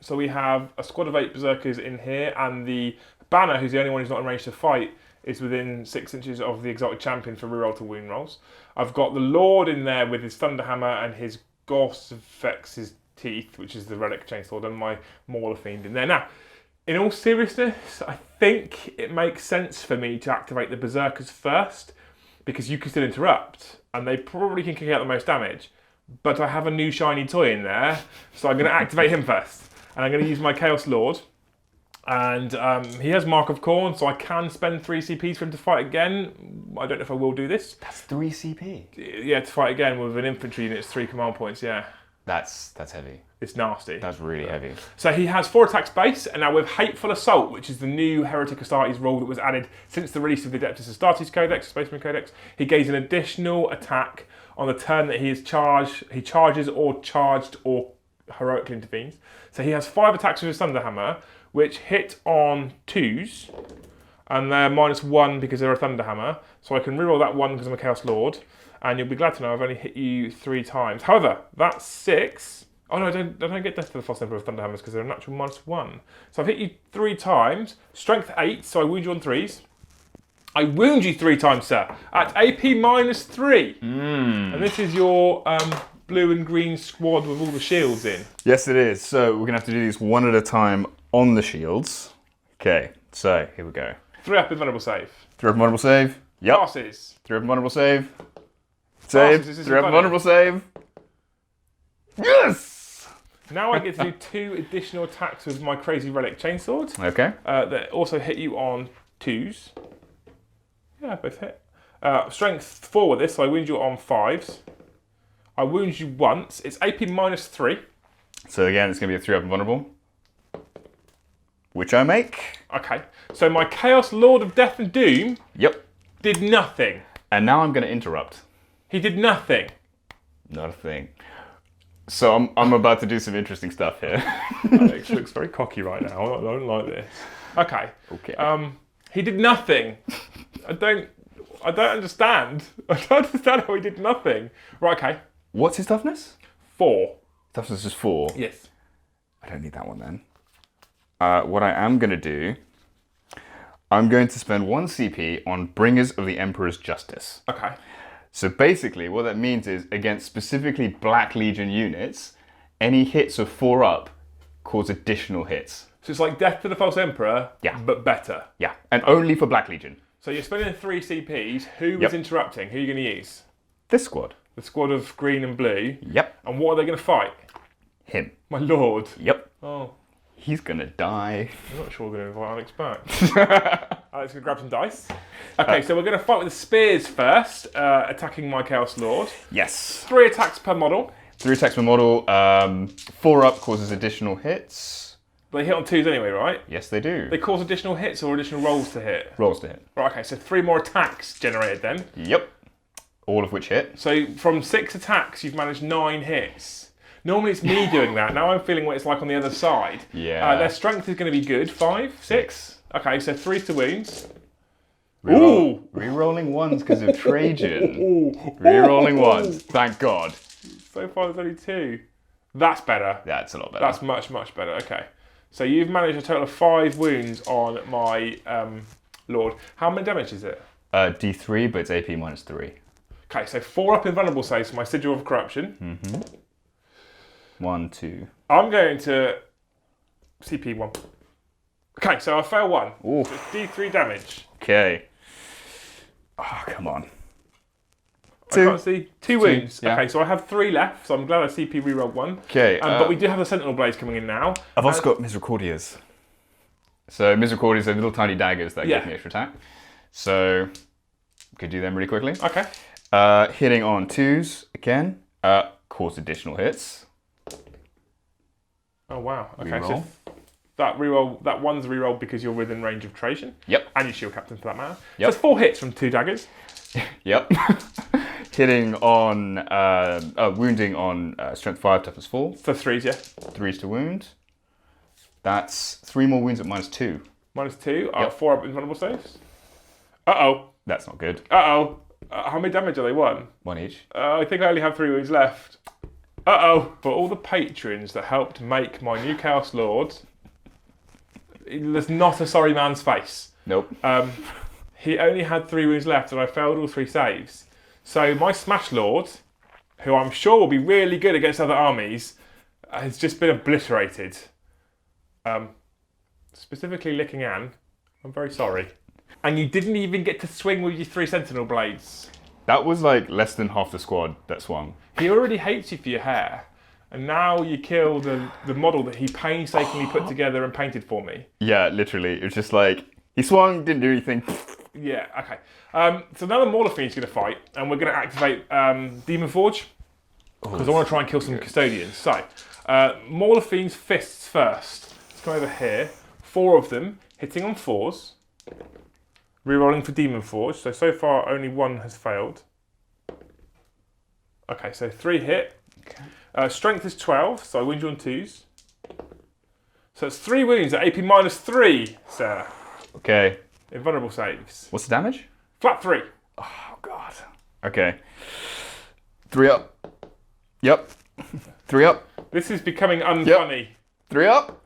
So we have a squad of 8 Berserkers in here, and the Banner, who's the only one who's not in range to fight, is within 6 inches of the Exotic Champion for reroll to wound rolls. I've got the Lord in there with his Thunderhammer and his Gorsefex's Teeth, which is the Relic Chainsword, and my Mauler Fiend in there. Now, in all seriousness, I think it makes sense for me to activate the Berserkers first, because you can still interrupt, and they probably can kick out the most damage. But I have a new shiny toy in there, so I'm going to activate him first. And I'm going to use my Chaos Lord. And he has Mark of Korn, so I can spend 3 CPs for him to fight again. I don't know if I will do this. That's 3 CP? Yeah, to fight again with an infantry unit, it's 3 command points, yeah. That's heavy. It's nasty. That's really heavy. So he has 4 attacks base, and now with Hateful Assault, which is the new Heretic Astartes rule that was added since the release of the Adeptus Astartes Codex, Space Marine Codex, he gains an additional attack on the turn that he charges or charged or heroically intervenes. So he has 5 attacks with his Thunderhammer, which hit on 2s, and they're -1 because they're a Thunderhammer. So I can reroll that 1 because I'm a Chaos Lord, and you'll be glad to know I've only hit you 3 times. However, that's 6. Oh no, I don't get death to the False Emperor of Thunderhammers because they're a natural -1. So I've hit you 3 times, strength 8, so I wound you on 3s. I wound you 3 times, sir, at AP -3. And this is your blue and green squad with all the shields in. Yes, it is. So we're going to have to do these one at a time on the shields. Okay, so here we go. 3 up invulnerable save. 3 up invulnerable save. Yep. Passes. 3 up invulnerable save. Save. 3 up invulnerable save. Yes! Now I get to do 2 additional attacks with my Crazy Relic Chainsword. Okay. That also hit you on 2s. Yeah, both hit. Strength 4 with this, so I wound you on 5s. I wound you once. It's AP -3. So again, it's going to be a 3 up invulnerable, which I make. Okay. So my Chaos Lord of Death and Doom did nothing. And now I'm going to interrupt. He did nothing. Not a thing. So I'm about to do some interesting stuff here. Alex looks very cocky right now. I don't like this. Okay. He did nothing. I don't understand. I don't understand how he did nothing. Right, okay. What's his toughness? 4. Toughness is 4? Yes. I don't need that one then. What I am going to do, I'm going to spend 1 CP on Bringers of the Emperor's Justice. Okay. So basically what that means is against specifically Black Legion units, any hits of 4 up cause additional hits. So it's like Death to the False Emperor, but better. Yeah, and only for Black Legion. So you're spending 3 CPs. Who is interrupting? Who are you going to use? This squad. The squad of green and blue? Yep. And what are they going to fight? Him. My lord. Yep. Oh. He's going to die. I'm not sure we're going to invite Alex back. Alex, going to grab some dice. Okay, so we're going to fight with the spears first, attacking my Chaos Lord. Yes. 3 attacks per model. 3 attacks per model. 4 up causes additional hits. They hit on 2s anyway, right? Yes, they do. They cause additional hits or additional rolls to hit? Rolls to hit. Right, okay, so 3 more attacks generated then. Yep. All of which hit. So from 6 attacks, you've managed 9 hits. Normally it's me doing that. Now I'm feeling what it's like on the other side. Yeah. Their strength is going to be good. 5, 6. Okay, so 3 to wounds. Rerolling 1s because of Trajan. Rerolling 1s. Thank God. So far there's only 2. That's better. That's a lot better. That's much, much better. Okay. So you've managed a total of 5 wounds on my Lord. How many damage is it? D3, but it's AP -3. Okay, so 4 up invulnerable saves for my Sigil of Corruption. 1, 2. I'm going to CP 1. Okay, so I fail 1. Oof. So it's D3 damage. Okay. Oh, come on. I can't see. 2 wounds. Yeah. Okay, so I have 3 left, so I'm glad I CP rerolled 1. Okay. But we do have the Sentinel Blades coming in now. I've also got Misericordias. So Misericordias are little tiny daggers that give me extra attack. So could do them really quickly. Okay. Hitting on 2s again. Cause additional hits. Oh wow. Okay. Reroll. So that reroll, that one's rerolled because you're within range of Trajan. Yep. And your shield captain for that matter. Yep. So it's 4 hits from 2 daggers. Yep. Hitting on wounding on strength 5, toughness 4. For 3s, yeah. 3s to wound. That's 3 more wounds at -2. -2. Yep. 4 up invulnerable saves. Uh-oh. That's not good. Uh-oh. How many damage are they? 1? 1 each. I think I only have 3 wounds left. Uh-oh. For all the patrons that helped make my new Chaos Lord, there's not a sorry man's face. Nope. He only had 3 wounds left and I failed all 3 saves. So my Smash Lord, who I'm sure will be really good against other armies, has just been obliterated. Specifically licking Anne, I'm very sorry. And you didn't even get to swing with your 3 Sentinel Blades. That was like less than half the squad that swung. He already hates you for your hair. And now you kill the model that he painstakingly put together and painted for me. Yeah, literally. It was just like, he swung, didn't do anything. Yeah, okay. So now the Mauler Fiend's going to fight, and we're going to activate Demon Forge, because I want to try and kill some Custodians. So, Mauler Fiend's fists first. Let's come over here. 4 of them, hitting on 4s. Rerolling for Demon Forge. So far only 1 has failed. Okay, so 3 hit. Okay. Strength is 12, so I wound you on 2s. So it's 3 wounds at AP -3, sir. Okay. Invulnerable saves. What's the damage? Flat 3. Oh, God. Okay. 3 up. Yep. 3 up. This is becoming unfunny. Yep. 3 up.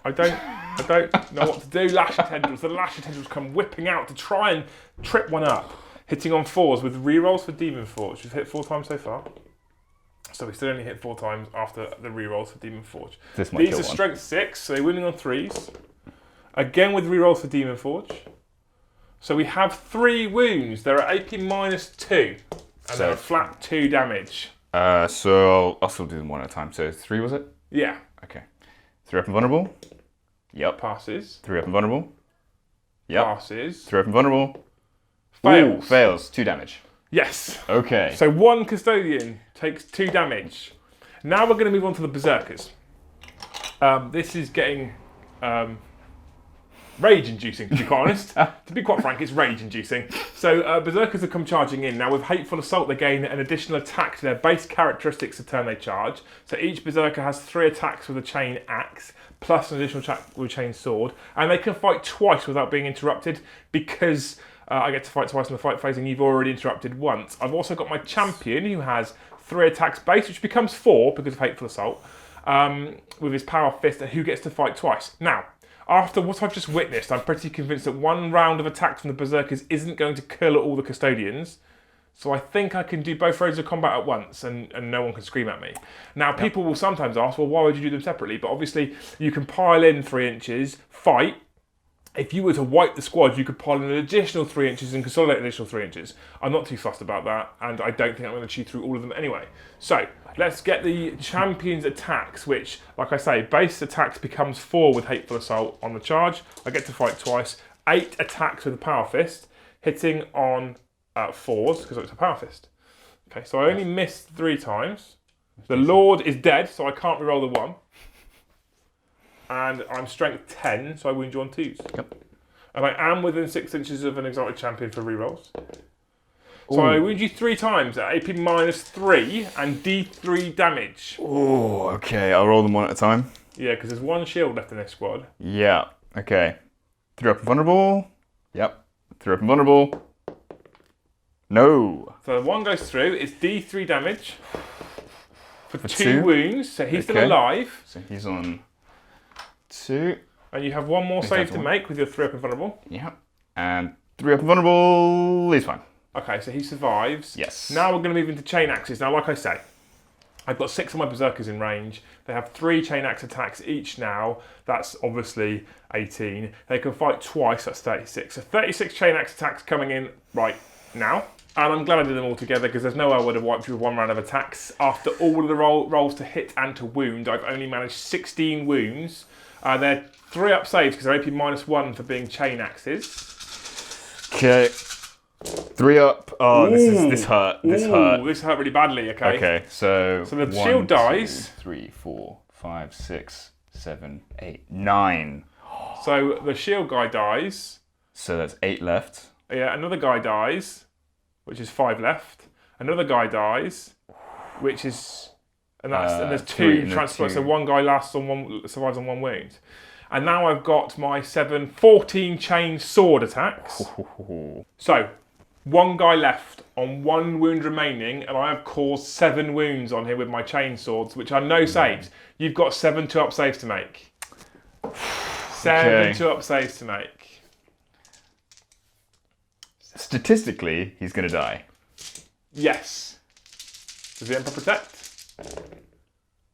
I don't know what to do. Lash tendrils. The lash tendrils come whipping out to try and trip one up. Hitting on 4s with rerolls for Demon Forge. We've hit 4 times so far. So we still only hit 4 times after the rerolls for Demon Forge. These are strength 6, so they're winning on 3s. Again with rerolls for Demon Forge. So we have 3 wounds. They're at AP -2. And they're a flat 2 damage. So I'll still do them one at a time. So 3 was it? Yeah. Okay. 3 up and vulnerable. Yep. Passes. 3 up and vulnerable. Yep. Passes. 3 up and vulnerable. Fails. Ooh, fails. 2 damage. Yes. Okay. So 1 Custodian takes 2 damage. Now we're going to move on to the Berserkers. This is getting rage-inducing, to be quite honest. To be quite frank, it's rage-inducing. So Berserkers have come charging in. Now with Hateful Assault, they gain an additional attack to their base characteristics the turn they charge. So each Berserker has 3 attacks with a chain axe, plus an additional attack with a chain sword. And they can fight twice without being interrupted, because I get to fight twice in the fight phase and you've already interrupted once. I've also got my champion, who has 3 attacks base, which becomes 4 because of Hateful Assault, with his Power Fist, and who gets to fight twice. Now, after what I've just witnessed, I'm pretty convinced that 1 round of attacks from the Berserkers isn't going to kill all the Custodians. So I think I can do both phases of combat at once and no one can scream at me. Now, people will sometimes ask, well, why would you do them separately? But obviously, you can pile in 3 inches, fight. If you were to wipe the squad, you could pile in an additional 3 inches and consolidate an additional 3 inches. I'm not too fussed about that, and I don't think I'm going to chew through all of them anyway. So, let's get the champion's attacks, which, like I say, base attacks becomes 4 with Hateful Assault on the charge. I get to fight twice. 8 attacks with a Power Fist, hitting on 4s, because it's a Power Fist. Okay, so I only missed 3 times. The Lord is dead, so I can't reroll the 1. and I'm strength 10, so I wound you on 2s. Yep. And I am within 6 inches of an exotic champion for rerolls. So I wound you 3 times at AP -3 and D3 damage. Oh, okay. I'll roll them one at a time. Yeah, because there's 1 shield left in this squad. Yeah. Okay. 3 up and vulnerable. Yep. 3 up and vulnerable. No. So 1 goes through. It's D3 damage for 2 2 wounds. So he's still alive. So he's on 2. And you have 1 more save to make with your 3 up and vulnerable. Yep. And 3 up and vulnerable. He's fine. Okay, so he survives. Yes. Now we're going to move into chain axes. Now, like I say, I've got 6 of my berserkers in range. They have 3 chain axe attacks each now. That's obviously 18. They can fight twice. That's 36. So 36 chain axe attacks coming in right now. And I'm glad I did them all together because there's no way I would have wiped through 1 round of attacks. After all of the rolls to hit and to wound, I've only managed 16 wounds. They're 3 up saves because they're AP -1 for being chain axes. Okay. 3 up. Oh, this hurt. This hurt. This hurt really badly, okay? Okay, so the 1, shield dies. 2, 3, 4, 5, 6, 7, 8, 9. So the shield guy dies. So that's 8 left. Yeah, another guy dies, which is 5 left. Another guy dies, which is... And there's 2 transports, so 1 guy survives on 1 wound. And now I've got my 14 chain sword attacks. So, 1 guy left on 1 wound remaining, and I have caused 7 wounds on him with my chain swords, which are no saves. You've got 7 2-up saves to make. 7 2-up saves to make. Statistically, he's going to die. Yes. Does the Emperor protect?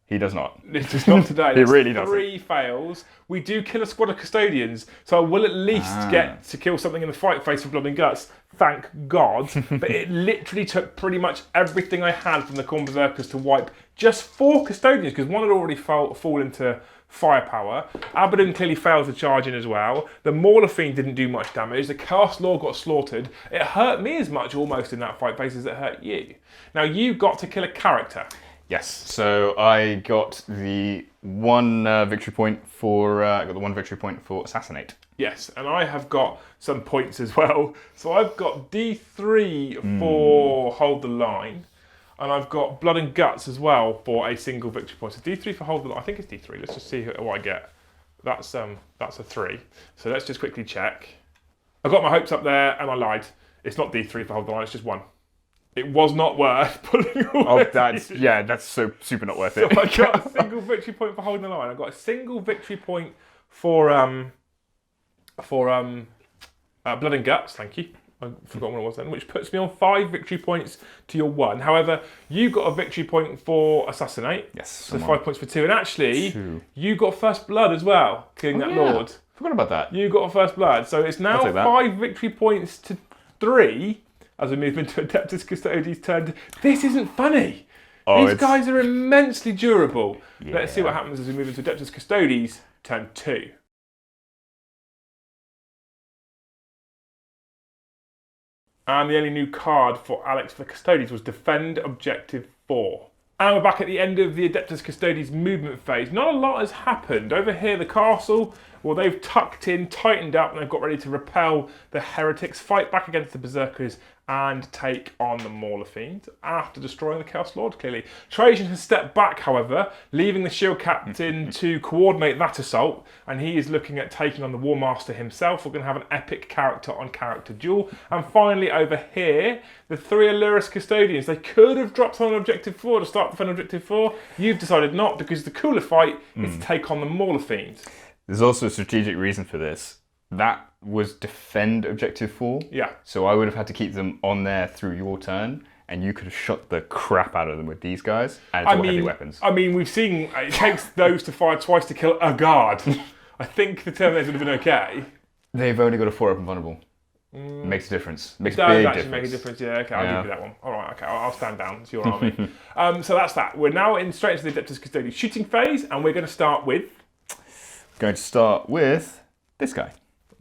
He does not. It does not today. He really doesn't. 3 fails. We do kill a squad of custodians, so I will at least get to kill something in the fight phase for blood and guts. Thank God. But it literally took pretty much everything I had from the Khorne Berserkers to wipe just 4 custodians, because 1 had already fallen to firepower. Abaddon clearly failed to charge in as well. The Mauler Fiend didn't do much damage. The Chaos Lord got slaughtered. It hurt me as much almost in that fight phase as it hurt you. Now you got to kill a character. Yes, so I got the 1 victory point for assassinate. Yes, and I have got some points as well. So I've got D3 for hold the line, and I've got blood and guts as well for a single victory point. So D3 for hold the line. I think it's D3. Let's just see what I get. That's a 3. So let's just quickly check. I got my hopes up there, and I lied. It's not D3 for hold the line. It's just 1. It was not worth putting away. Oh, that's so super not worth it. So I got a single victory point for holding the line. I got a single victory point for blood and guts. Thank you. I forgot what it was then, which puts me on 5 victory points to your 1. However, you got a victory point for assassinate. Yes. So 5 points for 2, and actually, 2. You got first blood as well, killing that lord. Forgot about that. You got a first blood, so it's now 5 victory points to 3. As we move into Adeptus Custodes turn. This isn't funny. These guys are immensely durable. Yeah. Let's see what happens as we move into Adeptus Custodes turn 2. And the only new card for Alex for Custodes was Defend Objective 4. And we're back at the end of the Adeptus Custodes movement phase. Not a lot has happened. Over here, the castle, well, they've tucked in, tightened up, and they've got ready to repel the heretics, fight back against the berserkers, and take on the Mauler Fiend after destroying the Chaos Lord, clearly. Trajan has stepped back, however, leaving the Shield Captain to coordinate that assault, and he is looking at taking on the Warmaster himself. We're going to have an epic character-on-character duel. And finally, over here, the 3 Allurus Custodians. They could have dropped on Objective 4 to start Defend Objective 4. You've decided not, because the cooler fight is to take on the Mauler Fiend. There's also a strategic reason for this. That was Defend Objective 4. Yeah. So I would have had to keep them on there through your turn, and you could have shot the crap out of them with these guys and heavy weapons. I mean, we've seen it takes those to fire twice to kill a guard. I think the Terminators would have been okay. They've only got a 4 up and vulnerable. Makes a difference. Makes a big difference. difference. Make a difference. Yeah, okay, I'll give you that one. All right, okay, I'll stand down. It's your army. So that's that. We're now straight into the Adeptus Custodes shooting phase, and we're going to start with this guy.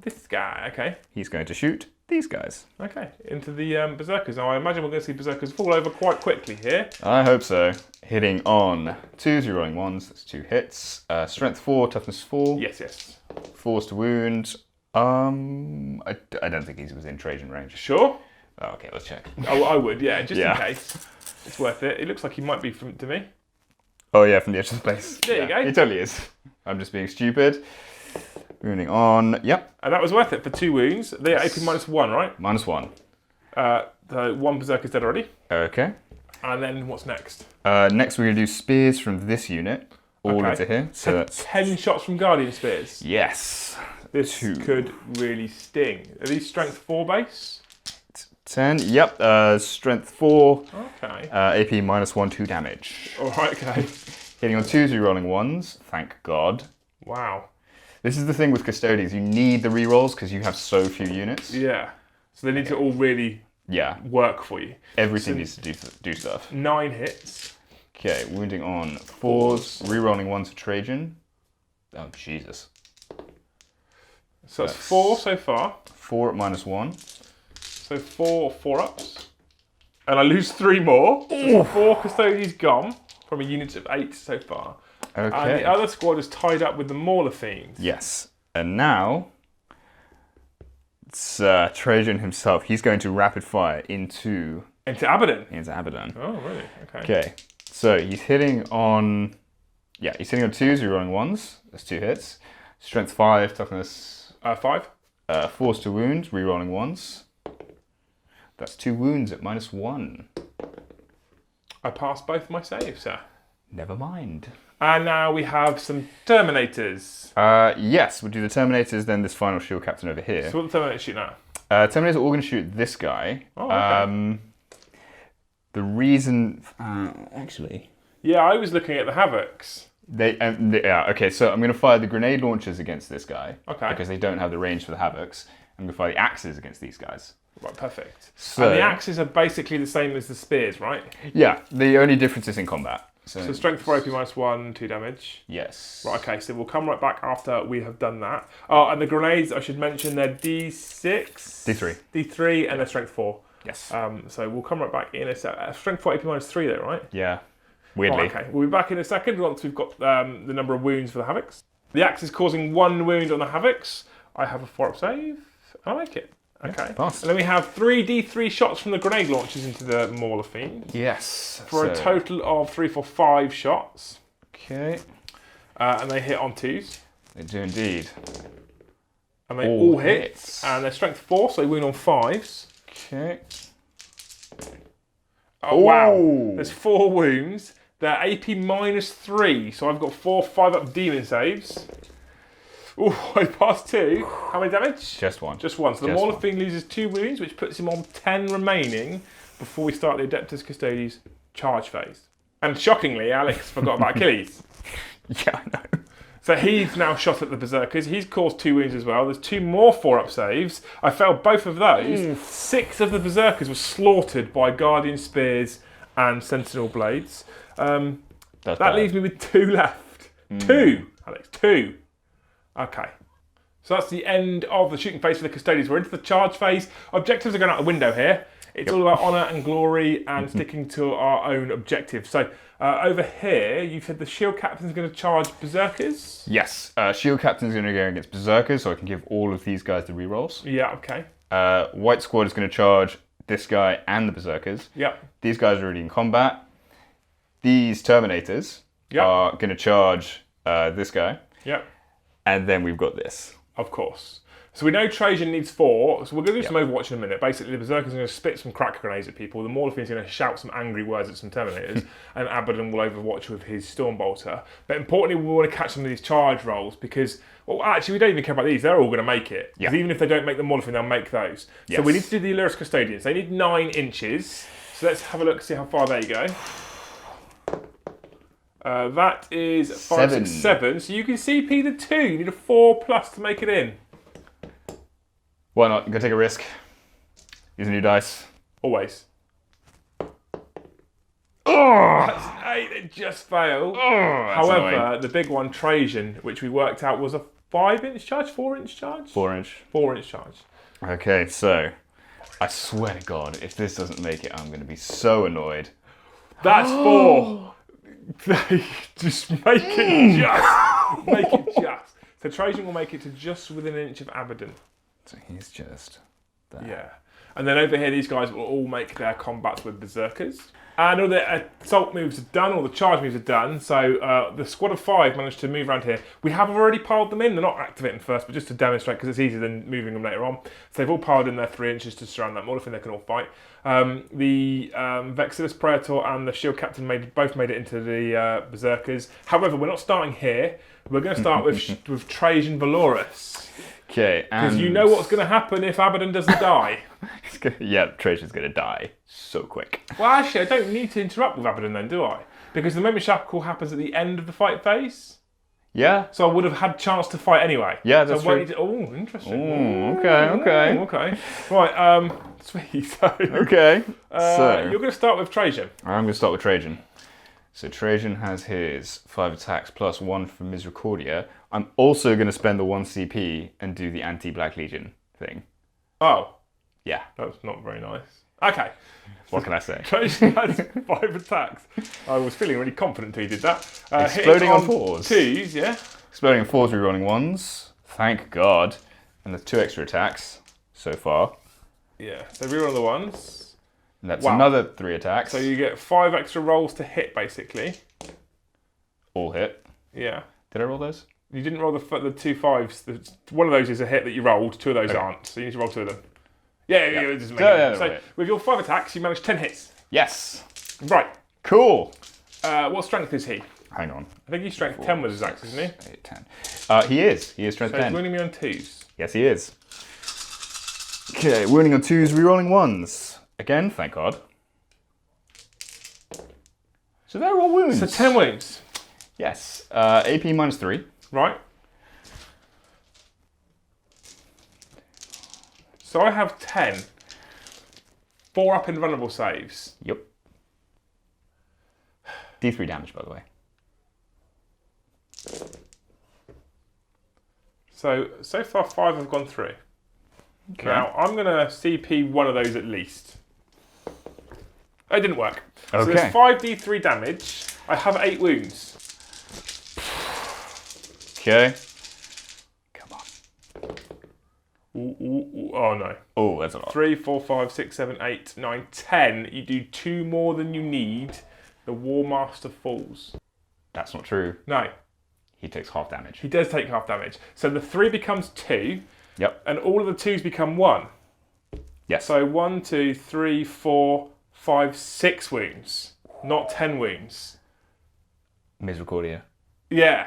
This guy, okay. He's going to shoot these guys. Okay, into the Berserkers. Now, I imagine we're going to see Berserkers fall over quite quickly here. I hope so. Hitting on 2s, rerolling 1s. That's 2 hits. Strength 4, toughness 4. Yes. Force to wound. I don't think he's within Trajan range. Sure? Oh, okay, let's check. I would, yeah, just in case. It's worth it. It looks like he might be to me. Oh yeah, from the edge of the place. There you go. He totally is. I'm just being stupid. Wounding on, yep. And that was worth it for 2 wounds. They're AP -1, right? -1. The 1 Berserker's dead already. Okay. And then what's next? Next we're going to do spears from this unit. All into here. So that's 10 shots from Guardian Spears. Yes. This could really sting. Are these strength 4 base? 10, yep. Strength 4. Okay. AP -1, 2 damage. Alright, okay. Hitting on 2s, rerolling 1s. Thank God. Wow. This is the thing with Custodians. You need the rerolls because you have so few units. Yeah. So they need to all really work for you. Everything needs to do stuff. 9 hits. Okay, wounding on 4s, rerolling 1 to Trajan. Oh, Jesus. So that's 4 so far. 4 at -1. So 4 4-ups. And I lose 3 more. So 4 Custodians gone from a unit of 8 so far. Okay. And the other squad is tied up with the Mauler Fiends. Yes. And now, it's Trajan himself. He's going to rapid fire into Abaddon. Abaddon. Oh, really? Okay. Okay. So he's hitting on... Yeah, he's hitting on 2s, rerolling 1s. That's 2 hits. Strength 5, toughness... 5. Force to wound, rerolling 1s. That's 2 wounds at -1. I passed both my saves, sir. Never mind. And now we have some Terminators. Yes, we'll do the Terminators, then this final shield captain over here. So what the Terminators shoot now? Terminators are all going to shoot this guy. Oh, okay. The reason... actually... Yeah, I was looking at the Havocs. Okay, so I'm going to fire the grenade launchers against this guy. Okay. Because they don't have the range for the Havocs. I'm going to fire the axes against these guys. Right, perfect. So, and the axes are basically the same as the spears, right? Yeah, the only difference is in combat. So strength 4 AP -1, 2 damage. Yes. Right, okay, so we'll come right back after we have done that. Oh, and the grenades, I should mention, they're D6? D3. D3, and they're strength 4. Yes. So we'll come right back in a sec. Strength 4 AP -3 though, right? Yeah. Weirdly. Right, okay, we'll be back in a second once we've got the number of wounds for the Havocs. The axe is causing 1 wound on the Havocs. I have a 4-up save. I like it. Okay. Passed. And then we have 3 D3 shots from the grenade launchers into the Mauler Fiend. Yes. For a total of 3, 4, 5 shots. Okay. And they hit on 2s. They do indeed. And they all hit. And they're strength 4, so they wound on 5s. Okay. Oh, wow. There's 4 wounds. They're AP -3, so I've got 4 5-up demon saves. Ooh, I passed 2. How many damage? Just 1. Just 1. So the Mauler Fiend loses 2 wounds, which puts him on 10 remaining before we start the Adeptus Custodes charge phase. And shockingly, Alex forgot about Achilles. Yeah, I know. So he's now shot at the Berserkers. He's caused 2 wounds as well. There's 2 more 4-up saves. I failed both of those. 6 of the Berserkers were slaughtered by Guardian Spears and Sentinel Blades. That leaves me with 2 left. 2, Alex, 2. Okay. So that's the end of the shooting phase for the Custodians. We're into the charge phase. Objectives are going out the window here. It's all about honour and glory and sticking to our own objectives. So over here, you said the shield captain's going to charge Berserkers? Yes. Shield captain's going to go against Berserkers, so I can give all of these guys the rerolls. Yeah, okay. White squad is going to charge this guy and the Berserkers. Yep. These guys are already in combat. These Terminators are going to charge this guy. Yep. And then we've got this. Of course. So we know Trajan needs 4, so we're going to do some Overwatch in a minute. Basically, the Berserkers are going to spit some crack grenades at people, the Mauler Fiend's going to shout some angry words at some Terminators, and Abaddon will Overwatch with his Stormbolter. But importantly, we want to catch some of these charge rolls, because, well, actually, we don't even care about these. They're all going to make it. Because even if they don't make the Mauler Fiend, they'll make those. Yes. So we need to do the Illyrus Custodians. They need 9 inches. So let's have a look, see how far they go. That is 5, 6, 7. So you can CP the 2. You need a 4+ to make it in. Why not? Go take a risk. Use a new dice. Always. Oh! That's 8. It just failed. Oh, However, annoying. the big one, Trajan, which we worked out was a 5-inch charge, 4-inch charge? 4-inch. 4-inch charge. Okay, so I swear to God, if this doesn't make it, I'm going to be so annoyed. That's 4. Just make it just. Make it just. So Trajan will make it to just within an inch of Abaddon. So he's just there. Yeah. And then over here, these guys will all make their combats with berserkers. And all the assault moves are done, all the charge moves are done. So the squad of 5 managed to move around here. We have already piled them in. They're not activating first, but just to demonstrate, because it's easier than moving them later on. So they've all piled in their 3 inches to surround that Moarhammer. They can all fight. The Vexillus Praetor and the Shield Captain both made it into the berserkers. However, we're not starting here. We're going to start with Trajan Valorous. Okay, and... Because you know what's going to happen if Abaddon doesn't die. Yeah, Trajan's going to die so quick. Well, actually, I don't need to interrupt with Abaddon then, do I? Because the Memory Shackle happens at the end of the fight phase. Yeah. So I would have had a chance to fight anyway. Yeah, that's true. Oh, Interesting. Okay. Right, sweet. So, okay. You're going to start with Trajan. I'm going to start with Trajan. So Trajan has his 5 attacks plus 1 from Misericordia. I'm also going to spend the 1 CP and do the anti-Black Legion thing. Oh. Yeah. That's not very nice. Okay. What can I say? Trajan has 5 attacks. I was feeling really confident until he did that. Exploding on 4s. 2s, yeah. Exploding on 4s, rerolling 1s. Thank God. And there's 2 extra attacks so far. Yeah, so reroll the 1s. And that's another 3 attacks. So you get 5 extra rolls to hit, basically. All hit. Yeah. Did I roll those? You didn't roll the 2 5s. One of those is a hit that you rolled. 2 of those aren't. So you need to roll 2 of them. Yeah. It doesn't make sense. So with your 5 attacks, you managed 10 hits. Yes. Right. Cool. What strength is he? Hang on. I think he's strength 10 with his axe, isn't he? 8, 10. He is. He is strength 10. So he's winning me on 2s. Yes, he is. Okay, wounding on 2s, rerolling 1s. Again, thank God. So they're all wounds. So 10 wounds. Yes. AP minus 3. Right. So I have 10. 4 up invulnerable saves. Yep. D3 damage, by the way. So far 5 have gone through. Okay. Now, I'm going to CP one of those at least. It didn't work. Okay. So there's 5d3 damage. I have 8 wounds. Okay. Come on. Oh, no. Oh, that's a lot. 3, 4, 5, 6, 7, 8, 9, 10. You do 2 more than you need. The Warmaster falls. That's not true. No. He takes half damage. He does take half damage. So the 3 becomes 2. Yep. And all of the 2s become 1. Yes. So 1, 2, 3, 4, 5, 6 wounds. Not 10 wounds. Misericordia. Yeah.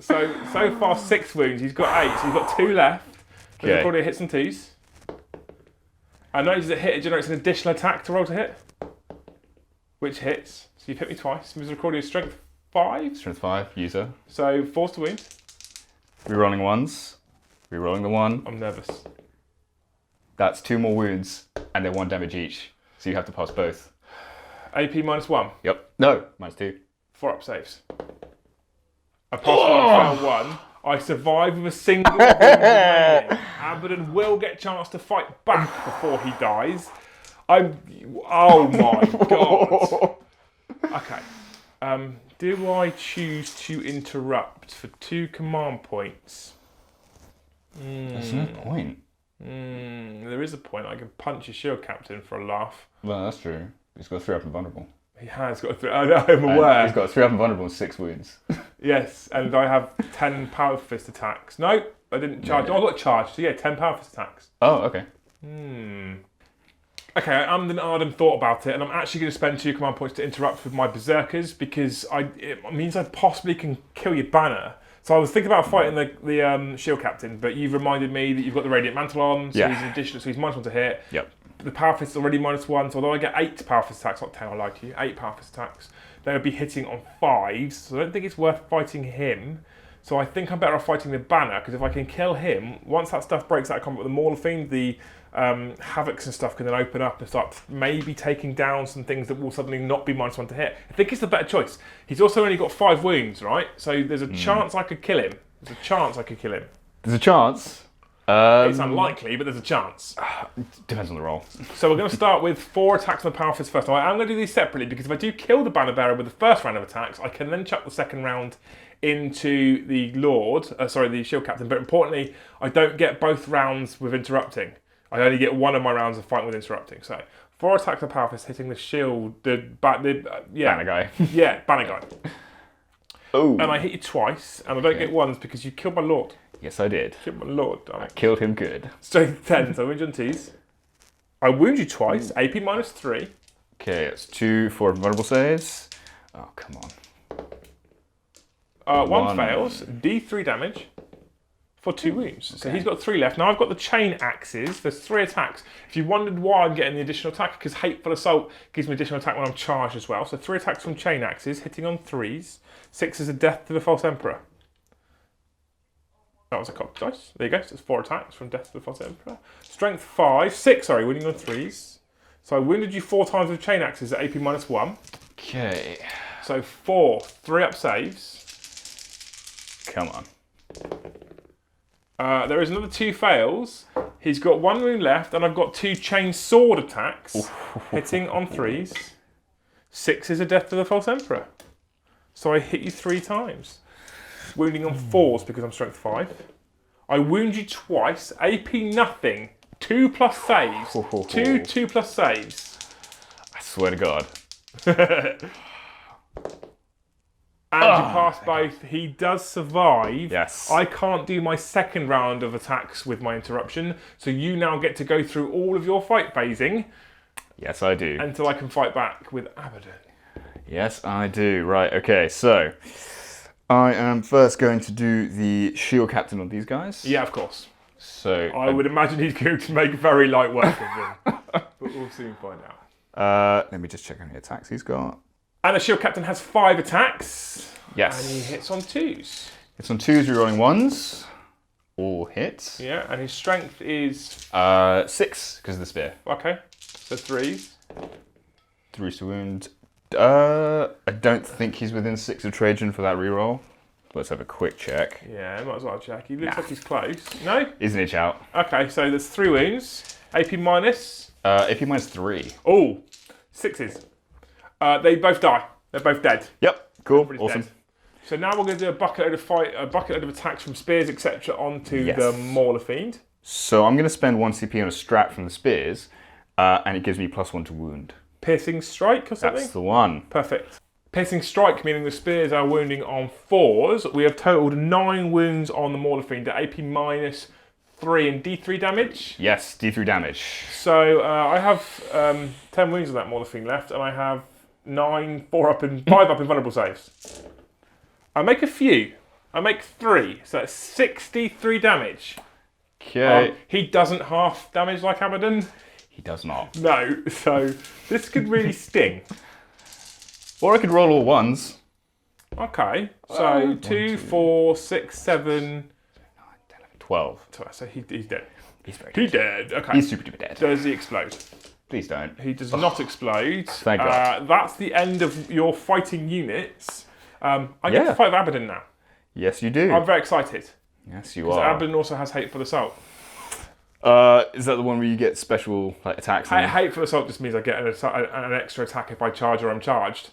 so far 6 wounds. He's got 8. So he's got 2 left. Okay. Misericordia hits and 2s. I notice that hit generates an additional attack to roll to hit. Which hits. So you've hit me twice. Misericordia strength 5. Strength 5, user. So force to wound. Rerolling 1s. Rerolling the 1. I'm nervous. That's 2 more wounds, and they're 1 damage each. So you have to pass both. AP minus 1. Yep. No, minus 2. 4 up saves. I passed 1, failed 1. I survive with a single wound remaining. Abaddon will get a chance to fight back before he dies. Oh my God. Okay. Do I choose to interrupt for 2 command points? There's no point. There is a point. I can punch a shield captain for a laugh. Well, that's true. He's got 3 up and vulnerable. He has got 3. I know, I'm aware. He's got 3 up and vulnerable and 6 wounds. Yes, and I have 10 power fist attacks. No, I didn't charge. No. Oh, I got charged. So yeah, 10 power fist attacks. Oh, okay. Okay, I ummed and ahed and thought about it, and I'm actually going to spend 2 command points to interrupt with my berserkers because it means I possibly can kill your banner. So I was thinking about fighting the shield captain, but you've reminded me that you've got the radiant mantle on, so he's an additional, so he's -1 to hit. Yep. The power fist is already -1, so although I get 8 power fist attacks, not 10, I like you, 8 power fist attacks, they would be hitting on 5s, so I don't think it's worth fighting him. So I think I'm better off fighting the banner, because if I can kill him, once that stuff breaks out of combat with the Mauler Fiend, the Havocs and stuff can then open up and start maybe taking down some things that will suddenly not be -1 to hit. I think it's the better choice. He's also only got 5 wounds, right? So there's a chance I could kill him. There's a chance I could kill him. There's a chance. It's unlikely, but there's a chance. Depends on the roll. So we're going to start with 4 attacks on the Power Fist first. Now, I'm going to do these separately because if I do kill the Banner Bearer with the first round of attacks, I can then chuck the second round into the the Shield Captain. But importantly, I don't get both rounds with interrupting. I only get one of my rounds of fighting with interrupting. So 4 attacks on the Power Fist hitting the shield, Banner guy. Yeah, Banner guy. Oh. And I hit you twice, and I don't get ones because you killed my Lord. Yes, I did. Killed my Lord. I killed him good. Strength 10, so I wound you on 2s. I wound you twice, AP -3. Okay, it's 2 for vulnerable saves. Oh, come on. One fails, D3 damage for 2 wounds. So he's got 3 left. Now I've got the chain axes. There's 3 attacks. If you wondered why I'm getting the additional attack, because Hateful Assault gives me additional attack when I'm charged as well. So 3 attacks from chain axes, hitting on 3s. 6 is a death to the False Emperor. That was a cocked dice. There you go. So it's 4 attacks from death to the False Emperor. Strength 5, 6, sorry, wounding on 3s. So I wounded you 4 times with chain axes at AP -1. Okay. So 4 3-up saves. Come on. There is another 2 fails. He's got 1 wound left, and I've got 2 chain sword attacks, hitting on 3s. 6 is a death to the False Emperor. So I hit you 3 times. Wounding on 4s because I'm strength 5. I wound you twice, AP nothing. 2 plus saves. 2 plus saves. I swear to God. And you pass both. He does survive. Yes. I can't do my second round of attacks with my interruption, so you now get to go through all of your fight phasing. Yes, I do. Until I can fight back with Abaddon. Yes, I do. Right, okay, so I am first going to do the Shield Captain on these guys. Yeah, of course. So I would imagine he's going to make very light work of them. But we'll soon find out. Let me just check how many attacks he's got. And the Shield Captain has 5 attacks. Yes. And he hits on 2s. Hits on 2s, rerolling 1s. All hits. Yeah, and his strength is 6 because of the spear. Okay. So 3s. 3s to wound. I don't think he's within 6 of Trajan for that reroll. Let's have a quick check. Yeah, might as well check. He looks like he's close. No? He's an itch out. Okay, so there's 3 wounds. AP minus. AP -3. Oh, 6s. They both die. They're both dead. Yep. Cool. Everybody's Awesome. dead. So now we're going to do a bucket load of attacks from spears, etc., onto the Mauler Fiend. So I'm going to spend 1 CP on a strat from the spears, and it gives me +1 to wound. Piercing Strike or something? That's the one. Perfect. Piercing Strike, meaning the spears are wounding on 4s. We have totaled 9 wounds on the Mauler Fiend at AP -3 and D3 damage. Yes, D3 damage. So I have 10 wounds on that Mauler Fiend left, and I have 5 up in vulnerable saves. I make a few. I make 3, so that's 63 damage. Okay. He doesn't half damage like Abaddon. He does not. No, so this could really sting. Or I could roll all 1s. Okay, so 2, 4, 6, 7, 12. So he's dead. He's very He's dead. Okay. He's super duper dead. Does he explode? Please don't. He does not explode. Thank God. That's the end of your fighting units. I get to fight with Abaddon now. Yes, you do. I'm very excited. Yes, you Because are. Abaddon also has Hateful Assault. Is that the one where you get special attacks? Hateful Assault just means I get an extra attack if I charge or I'm charged.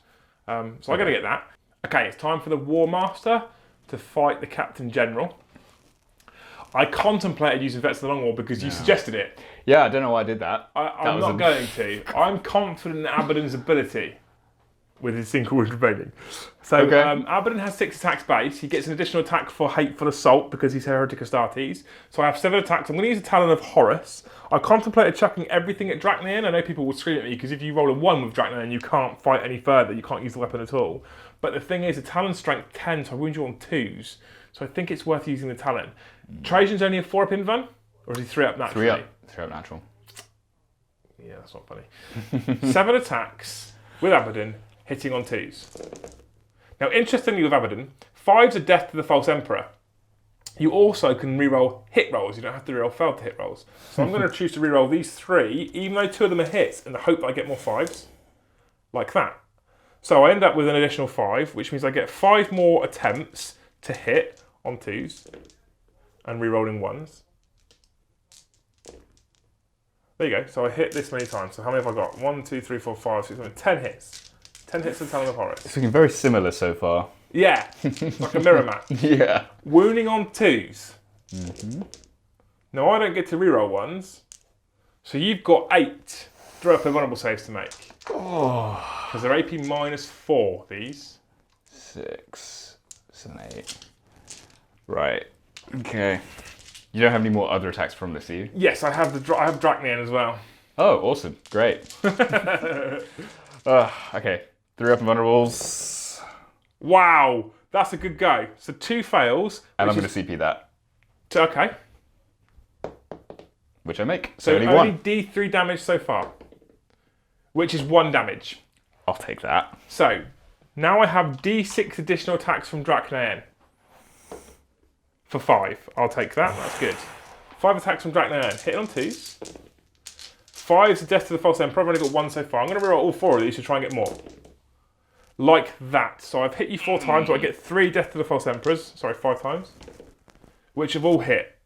So I'm going to get that. Okay, it's time for the Warmaster to fight the Captain General. I contemplated using Vets of the Long War because you suggested it. Yeah, I don't know why I did that. I'm not going to. I'm confident in Abaddon's ability with his single wound remaining. So Abaddon has 6 attacks base. He gets an additional attack for Hateful Assault because he's Heretic Astartes. So I have 7 attacks. I'm going to use a Talon of Horus. I contemplated chucking everything at Dracnian. I know people will scream at me because if you roll a 1 with Dracnian, you can't fight any further. You can't use the weapon at all. But the thing is, the Talon strength 10, so I wound you on 2s. So I think it's worth using the Talon. Trajan's only a 4-up invuln? Or is he 3-up naturally? 3 up. 3 up natural. Yeah, that's not funny. 7 attacks with Abaddon, hitting on 2s. Now, interestingly with Abaddon, 5's a death to the False Emperor. You also can reroll hit rolls. You don't have to reroll failed to hit rolls. So I'm going to choose to reroll these 3, even though 2 of them are hits, in the hope that I get more 5s. Like that. So I end up with an additional 5, which means I get 5 more attempts to hit on 2s and rerolling 1s. There you go. So I hit this many times. So how many have I got? 1, 2, 3, 4, 5, 6, 7, 10 hits. 10 hits of Talon of Horus. It's looking very similar so far. Yeah, like a mirror match. Yeah. Wounding on 2s. Now I don't get to reroll 1s. So you've got 8 drop and vulnerable saves to make. Oh. Because they're AP -4, these. 6, 7, 8. Right. Okay. You don't have any more other attacks from this, do you? Yes, I have I have Drachnian as well. Oh, awesome. Great. Okay. 3 up and vulnerables. Wow, that's a good go. So 2 fails. And I'm going to CP that. Okay. Which I make. So only only 1. D3 damage so far. Which is 1 damage. I'll take that. So, now I have D6 additional attacks from Drachnian. For 5. I'll take that, that's good. 5 attacks from Drachnian. Hit on 2s. 5's a death to the False Emperor. I've only got 1 so far. I'm going to reroll all 4 of these to try and get more. Like that. So I've hit you 4 times, so I get 3 death to the False Emperors. Sorry, 5 times. Which have all hit.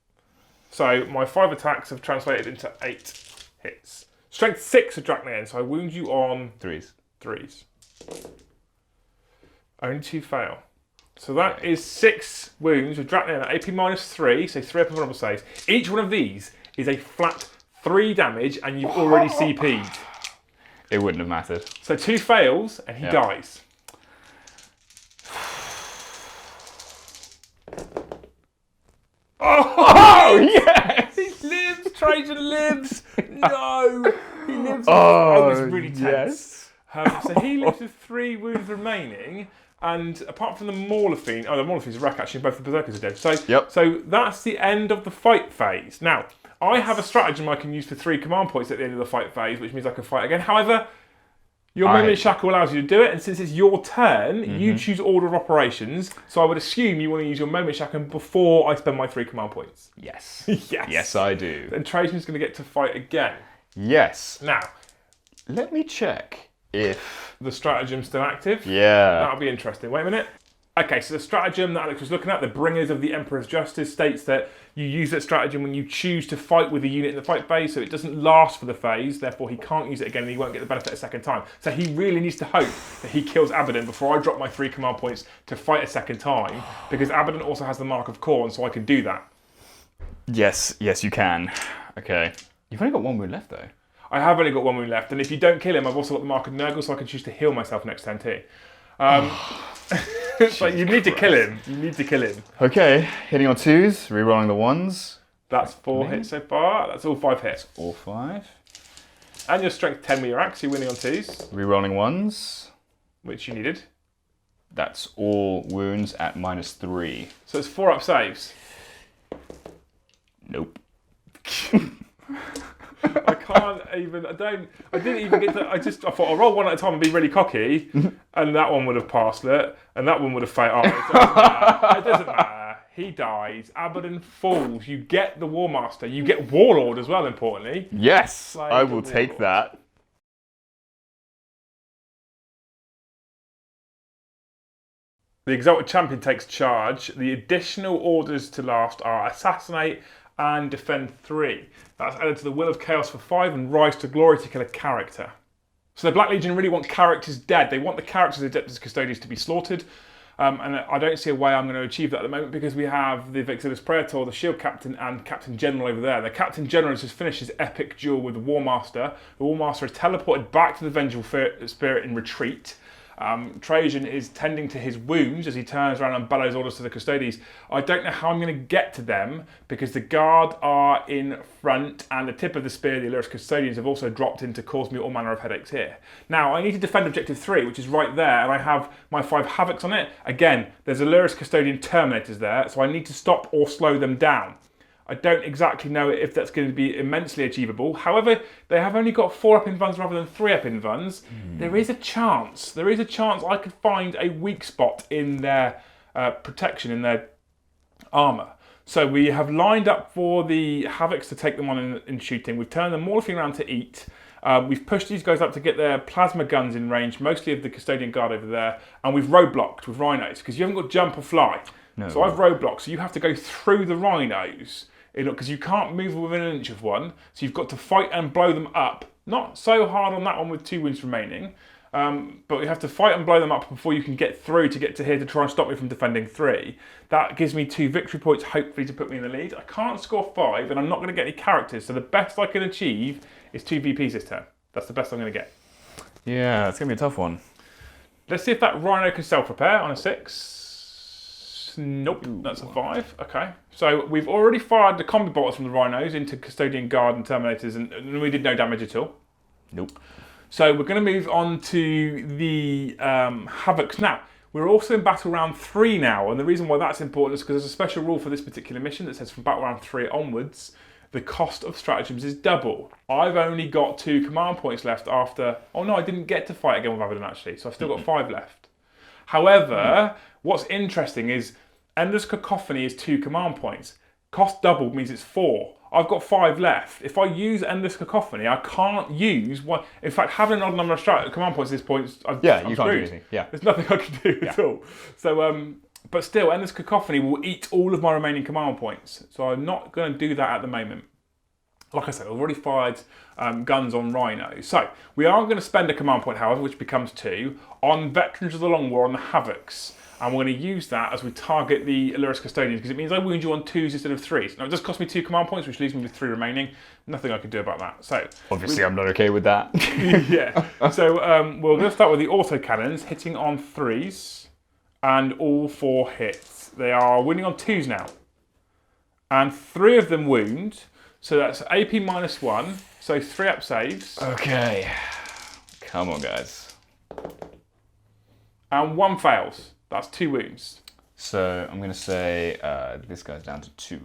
So my 5 attacks have translated into 8 hits. Strength 6 of Drachnian, so I wound you on 3s. Only 2 fail. So that is 6 wounds with Drachnian at AP -3, so 3 up and vulnerable saves. Each one of these is a flat 3 damage, and you've already CP'd. It wouldn't have mattered. So 2 fails, and he dies. Oh, yes! He lives! Trajan lives! No! He lives! Oh, it's really tense. Yes. So he lives with 3 wounds remaining, and apart from the Maulafine, the Maulafine's a wreck actually, both the Berserkers are dead. So, so that's the end of the fight phase. Now, I have a stratagem I can use for 3 command points at the end of the fight phase, which means I can fight again. However, your Moment Shackle allows you to do it, and since it's your turn, you choose order of operations, so I would assume you want to use your Moment Shackle before I spend my 3 command points. Yes. Yes. Yes, I do. Then Trajan's going to get to fight again. Yes. Now, let me check if the stratagem's still active. Yeah. That'll be interesting. Wait a minute. Okay, so the stratagem that Alex was looking at, the Bringers of the Emperor's Justice, states that you use that stratagem when you choose to fight with a unit in the fight phase, so it doesn't last for the phase, therefore he can't use it again and he won't get the benefit a second time. So he really needs to hope that he kills Abaddon before I drop my 3 command points to fight a second time, because Abaddon also has the Mark of Khorne, so I can do that. Yes, you can. Okay. You've only got 1 wound left though. I have only got 1 wound left, and if you don't kill him, I've also got the Mark of Nurgle, so I can choose to heal myself next turn too. But you need to kill him. You need to kill him. Okay, hitting on 2s, rerolling the 1s. That's 4 hits so far. That's all 5 hits. All 5. And your strength 10 with your axe, you're winning on 2s. Rerolling 1s. Which you needed. That's all wounds at -3. So it's 4 up saves. Nope. I can't even, I didn't even get to, I thought I'll roll 1 at a time and be really cocky, and that one would have passed it, and that one would have failed. Oh, it doesn't matter. He dies. Abaddon falls. You get the Warmaster. You get Warlord as well, importantly. Yes, I will take that. The Exalted Champion takes charge. The additional orders to last are Assassinate and Defend 3. That's added to the Will of Chaos for 5 and Rise to Glory to kill a character. So the Black Legion really want characters dead. They want the characters of Adeptus Custodes to be slaughtered. And I don't see a way I'm going to achieve that at the moment, because we have the Vexillus Praetor, the Shield Captain, and Captain General over there. The Captain General has just finished his epic duel with the Warmaster. The Warmaster is teleported back to the Vengeful Spirit in retreat. Trajan is tending to his wounds as he turns around and bellows orders to the Custodes. I don't know how I'm going to get to them, because the Guard are in front and the tip of the spear, the Illyris Custodians, have also dropped in to cause me all manner of headaches here. Now, I need to defend Objective 3, which is right there, and I have my 5 Havocs on it. Again, there's Illyris Custodian Terminators there, so I need to stop or slow them down. I don't exactly know if that's going to be immensely achievable. However, they have only got 4 up invuns rather than 3 up invuns. There is a chance. There is a chance I could find a weak spot in their protection, in their armour. So we have lined up for the Havocs to take them on in shooting. We've turned them Maulafine around to eat. We've pushed these guys up to get their plasma guns in range, mostly of the Custodian Guard over there. And we've roadblocked with rhinos, because you haven't got jump or fly. No. So I've roadblocked, so you have to go through the rhinos because you can't move within an inch of one, so you've got to fight and blow them up. Not so hard on that one with 2 wounds remaining, but you have to fight and blow them up before you can get through to get to here to try and stop me from defending 3. That gives me 2 victory points, hopefully, to put me in the lead. I can't score 5, and I'm not going to get any characters, so the best I can achieve is 2 VPs this turn. That's the best I'm going to get. Yeah, it's going to be a tough one. Let's see if that Rhino can self-repair on a 6. Nope, that's a 5. Okay, so we've already fired the combi bolters from the Rhinos into Custodian Guard and Terminators, and we did no damage at all. Nope. So we're going to move on to the Havocs now. We're also in battle round 3 now, and the reason why that's important is because there's a special rule for this particular mission that says from battle round 3 onwards, the cost of stratagems is double. I've only got 2 command points left after... Oh no, I didn't get to fight again with Abaddon actually, so I've still got 5 left. However, what's interesting is Endless Cacophony is 2 command points. Cost doubled means it's 4. I've got 5 left. If I use Endless Cacophony, I can't use one. In fact, having an odd number of command points at this point, I'm you can't screwed. do anything. Yeah. There's nothing I can do at all. So, but still, Endless Cacophony will eat all of my remaining command points. So I'm not going to do that at the moment. Like I said, I've already fired guns on Rhino. So we are going to spend a command point, however, which becomes 2, on Veterans of the Long War on the Havocs. And we're going to use that as we target the Illyris Custodians, because it means I wound you on 2s instead of 3s. Now, it does cost me 2 command points, which leaves me with 3 remaining. Nothing I can do about that. So obviously, I'm not okay with that. yeah. So we're going to start with the autocannons, hitting on 3s, and all 4 hits. They are wounding on 2s now. And 3 of them wound, so that's AP -1, so 3 up saves. Okay. Come on, guys. And 1 fails. That's 2 wounds. So I'm going to say this guy's down to 2.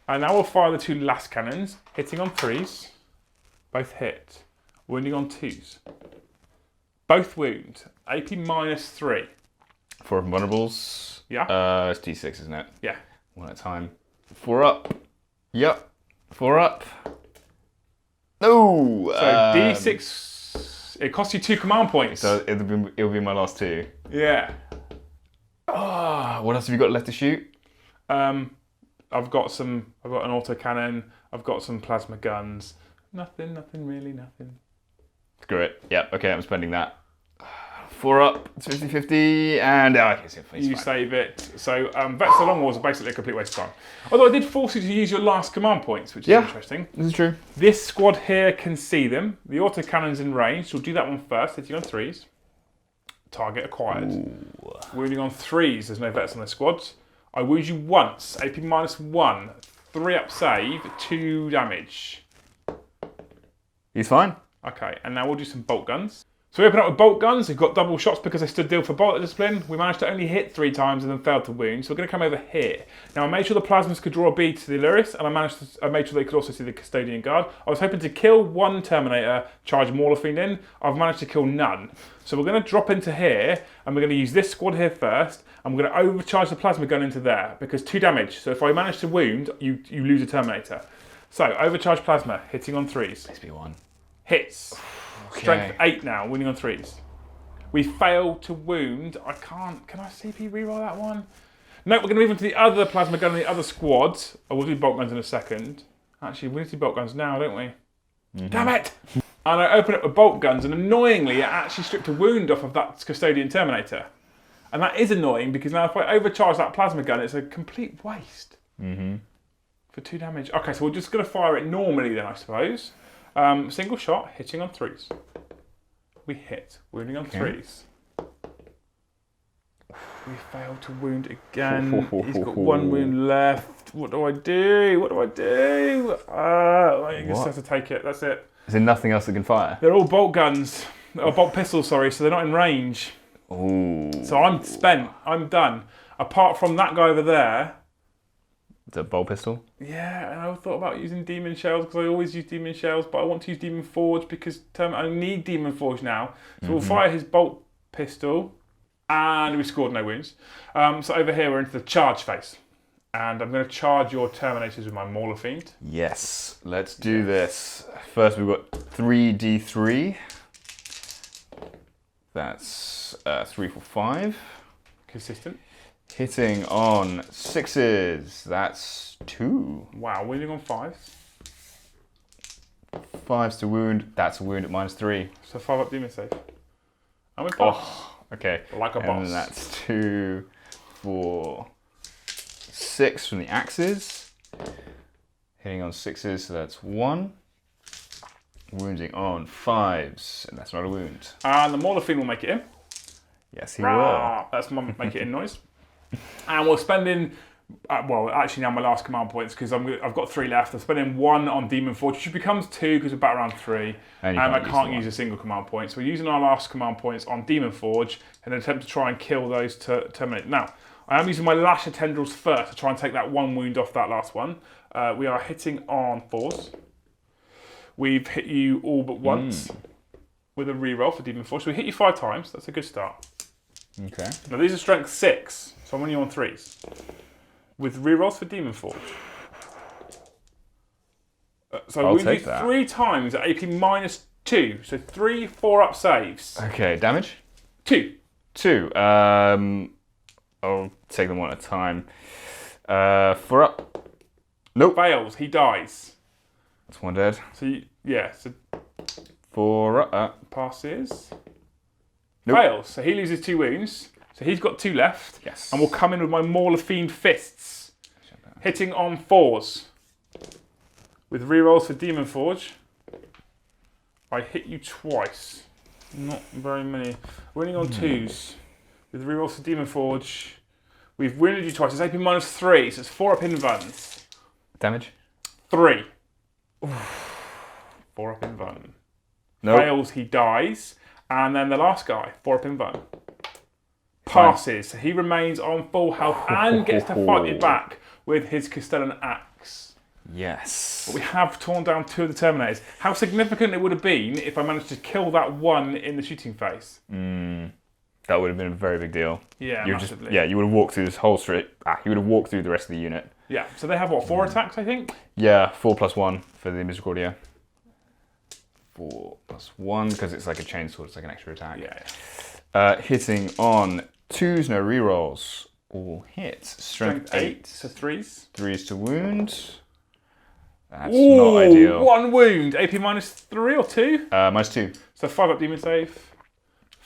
And now we'll fire the 2 last cannons, hitting on 3s. Both hit. Wounding on 2s. Both wound. AP -3. 4 vulnerables. Yeah. It's D6, isn't it? Yeah. 1 at a time. 4 up. Yep. 4 up. No! So D6, it costs you 2 command points. So it'll be my last 2. Yeah. What else have you got left to shoot? I've got an autocannon, I've got some plasma guns. Nothing really, nothing. Screw it. Yep, okay, I'm spending that. 4 up, it's 50-50, and you save it. So Vets of the Long Wars are basically a complete waste of time. Although I did force you to use your last command points, which is interesting. This is true. This squad here can see them. The autocannon's in range, so we'll do that one first, hitting on 3s. Target acquired. Ooh. Wounding on 3s, there's no vets on their squads. I wound you once, AP -1, 3 up save, 2 damage. He's fine. Okay, and now we'll do some bolt guns. So we open up with bolt guns. We've got double shots because they stood deal for bolt discipline. We managed to only hit 3 times and then failed to wound. So we're going to come over here. Now I made sure the plasmas could draw a bead to the Illyris, and I made sure they could also see the Custodian Guard. I was hoping to kill 1 Terminator, charge Mauler Fiend in. I've managed to kill none. So we're going to drop into here, and we're going to use this squad here first, and we're going to overcharge the plasma gun into there, because 2 damage. So if I manage to wound, you lose a Terminator. So overcharge plasma, hitting on 3s. Please be 1. Hits. Okay. Strength 8 now, wounding on 3s. We failed to wound. Can I CP reroll that one? No, we're going to move on to the other plasma gun and the other squads. I will do bolt guns in a second. Actually, we need to do bolt guns now, don't we? Mm-hmm. Damn it! And I open up with bolt guns, and annoyingly, it actually stripped a wound off of that Custodian Terminator. And that is annoying, because now if I overcharge that plasma gun, it's a complete waste. Mm-hmm. For 2 damage. Okay, so we're just going to fire it normally then, I suppose. Single shot, hitting on 3s. We hit, wounding on 3s. We failed to wound again. He's got 1 wound left. What do I do? What do I do? I just have to take it. That's it. Is there nothing else that can fire? They're all bolt guns. Or bolt pistols, sorry, so they're not in range. Ooh. So I'm spent. I'm done. Apart from that guy over there. It's a bolt pistol? Yeah, and I thought about using Demon Shells because I always use Demon Shells, but I want to use Demon Forge because I need Demon Forge now. So we'll fire his bolt pistol, and we scored no wounds. So over here we're into the charge phase. And I'm going to charge your Terminators with my Mauler Fiend. Yes, let's do this. First we've got 3d3. That's 3 for 5. Consistent. Hitting on 6s. That's 2. Wow, wounding on 5s. 5s to wound. That's a wound at -3. So 5 up demon save. And we pass. Oh, okay. Like a boss. And that's 2, 4, 6 from the axes. Hitting on 6s, so that's 1. Wounding on 5s, and that's not a wound. And the Mauler Fiend will make it in. Yes, he will. That's my make it in noise. And we're spending, well, actually now my last command points, because I've got 3 left. I'm spending 1 on Demon Forge, which becomes 2 because we're about around 3. And I can't use a single command point. So we're using our last command points on Demon Forge in an attempt to try and kill those to terminate. Now, I am using my Lasher Tendrils first to try and take that 1 wound off that last one. We are hitting on 4s. We've hit you all but once with a reroll for Demon Forge. So we hit you 5 times. That's a good start. Okay. Now these are strength 6, so I'm only on 3s. With rerolls for Demon Forge. So I'll we take do that. 3 times at AP -2. So 3 4-up saves. Okay, damage? 2. 2. I'll take them one at a time. 4 up. Nope. Fails, he dies. That's 1 dead. So so 4 up. passes. Nope. Fails, so he loses 2 wounds. So he's got 2 left. Yes. And we'll come in with my Mauler Fiend Fists. Hitting on 4s. With rerolls for Demon Forge. I hit you twice. Not very many. Winning on 2s. With rerolls for Demon Forge. We've wounded you twice. It's AP -3, so it's 4 up invulns. Damage? 3. 4 up invuln. Nope. Fails, he dies. And then the last guy, 4 up invuln. Passes, so he remains on full health and gets to fight it back with his Castellan axe. Yes. But we have torn down 2 of the Terminators. How significant it would have been if I managed to kill that one in the shooting phase. That would have been a very big deal. Yeah, you massively. You would have walked through this whole street. You would have walked through the rest of the unit. Yeah, so they have what, 4 attacks, I think? Yeah, 4 + 1 for the Misericordia. 4 + 1 because it's like a chainsword. It's like an extra attack. Yeah. Hitting on 2s, no rerolls. All hits. Strength 8. So 3s. 3s to wound. That's not ideal. 1 wound. AP -3 or 2? -2. So 5 up demon save.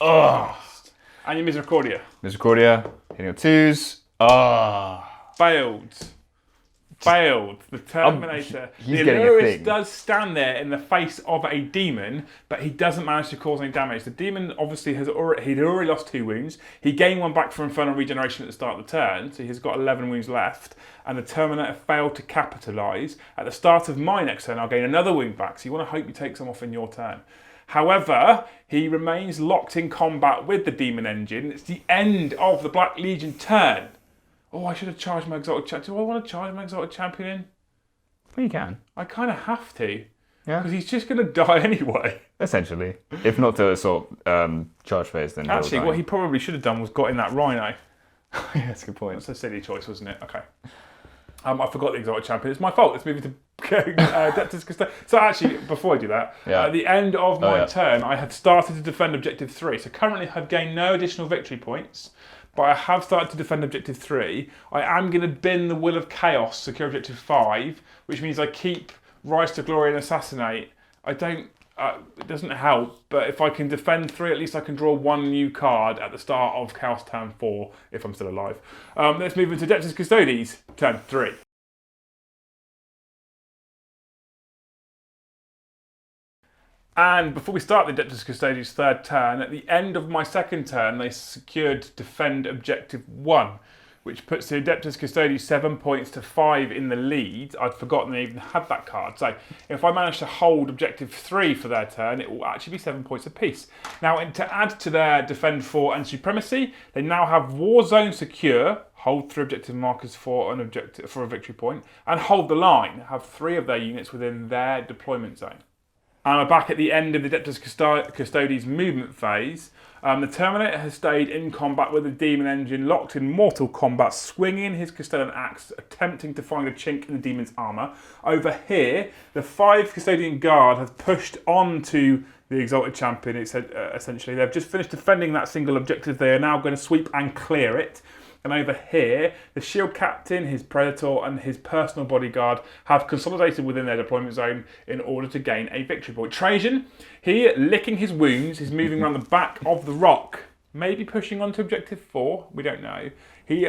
Oh. And your Misericordia. Misericordia. Hitting on 2s. Failed. The Terminator. He's the getting a Allurus thing. does stand there in the face of a demon, but he doesn't manage to cause any damage. The demon obviously he'd already lost 2 wounds. He gained 1 back from Infernal Regeneration at the start of the turn, so he's got 11 wounds left. And the Terminator failed to capitalise. At the start of my next turn, I'll gain another wound back, so you want to hope you take some off in your turn. However, he remains locked in combat with the Demon Engine. It's the end of the Black Legion turn. Oh, I should have charged my Exalted Champion. Do I want to charge my Exalted Champion in? Well, you can. I kind of have to. Yeah. Because he's just going to die anyway. Essentially. If not to sort of charge phase, then Actually, what he probably should have done was got in that Rhino. Yeah, that's a good point. That's a silly choice, wasn't it? Okay. I forgot the Exalted Champion. It's my fault. Let's move into Adeptus Custodes. So actually, before I do that, at the end of my turn, I had started to defend Objective 3. So currently I've gained no additional victory points, but I have started to defend Objective 3. I am going to bin the Will of Chaos, secure Objective 5, which means I keep Rise to Glory and Assassinate. It doesn't help, but if I can defend 3, at least I can draw 1 new card at the start of Chaos Turn 4, if I'm still alive. Let's move into Adeptus Custodes, Turn 3. And before we start the Adeptus Custodes' 3rd turn, at the end of my 2nd turn, they secured Defend Objective 1, which puts the Adeptus Custodes 7 points to 5 in the lead. I'd forgotten they even had that card. So if I manage to hold Objective 3 for their turn, it will actually be 7 points apiece. Now, to add to their Defend 4 and Supremacy, they now have War Zone Secure, hold 3 objective markers for a victory point, and Hold the Line, have 3 of their units within their deployment zone. And we're back at the end of the Adeptus Custodes movement phase. The Terminator has stayed in combat with the Demon Engine, locked in mortal combat, swinging his Castellan axe, attempting to find a chink in the Demon's armour. Over here, the 5 Custodian Guard have pushed on to the Exalted Champion, essentially. They've just finished defending that single objective. They are now going to sweep and clear it. And over here, the shield captain, his predator, and his personal bodyguard have consolidated within their deployment zone in order to gain a victory point. Trajan, he licking his wounds, is moving around the back of the rock, maybe pushing on to objective 4. We don't know. He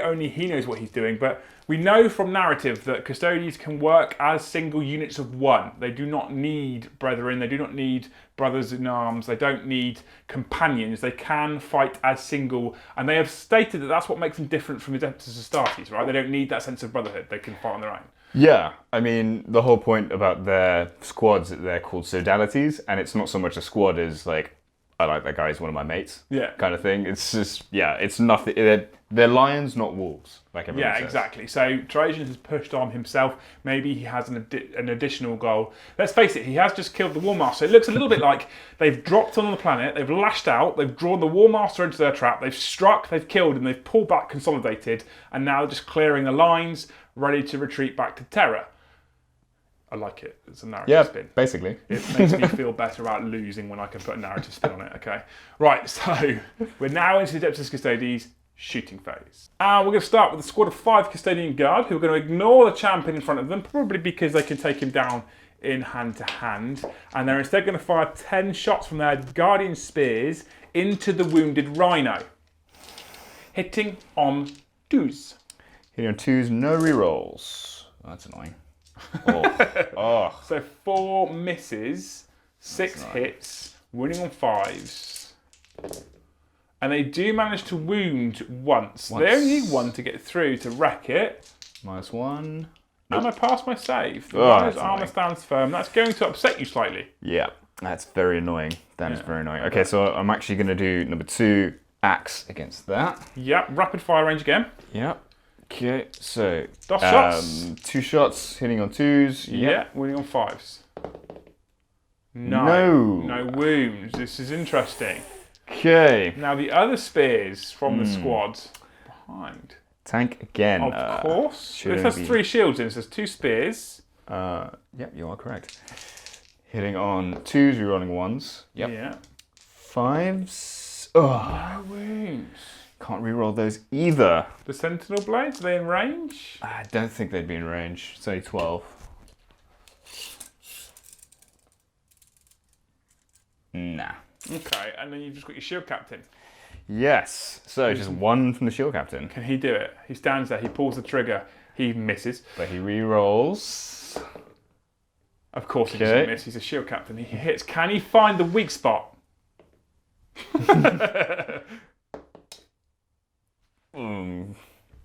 knows what he's doing, but we know from narrative that Custodes can work as single units of 1. They do not need brethren, they do not need brothers in arms, they don't need companions. They can fight as single, and they have stated that that's what makes them different from Adeptus Custodes, right? They don't need that sense of brotherhood, they can fight on their own. Yeah, I mean, the whole point about their squads, they're called sodalities, and it's not so much a squad as like, I like that guy, he's one of my mates, kind of thing. It's just, it's nothing. They're lions, not wolves, like everyone says. Exactly. So Trajan has pushed on himself. Maybe he has an additional goal. Let's face it, he has just killed the Warmaster. It looks a little bit like they've dropped on the planet, they've lashed out, they've drawn the Warmaster into their trap, they've struck, they've killed, and they've pulled back, consolidated, and now they're just clearing the lines, ready to retreat back to Terra. I like it. It's a narrative spin. Basically. It makes me feel better about losing when I can put a narrative spin on it, okay? Right, so we're now into the Adeptus Custodes shooting phase. And we're going to start with a squad of 5 Custodian Guard who are going to ignore the champion in front of them, probably because they can take him down in hand to hand. And they're instead going to fire 10 shots from their Guardian Spears into the wounded Rhino. Hitting on 2s. Hitting on 2s, no rerolls. Oh, that's annoying. So 4 misses, 6 hits, winning on 5s. And they do manage to wound once. They only need 1 to get through to wreck it. -1. And I pass my save. The Rhino's armour stands firm. That's going to upset you slightly. Yeah, that's very annoying. That is very annoying. Okay, so I'm actually going to do number 2, axe against that. Yep, rapid fire range again. Yep. Okay, so shots. 2 shots hitting on 2s. Yeah, winning on 5s. No wounds. This is interesting. Okay. Now the other spears from the squad behind. Tank again. Of course. This has 3 shields in. So there's 2 spears. Yep, you are correct. Hitting on 2s, rerolling 1s. Yep. Yeah. 5s. No wounds. Can't reroll those either. The Sentinel Blades, are they in range? I don't think they'd be in range. Say 12. Nah. Okay, and then you've just got your Shield Captain. Yes. So just 1 from the Shield Captain. Can he do it? He stands there, he pulls the trigger, he misses. But he rerolls. Of course he doesn't miss, he's a Shield Captain. He hits. Can he find the weak spot?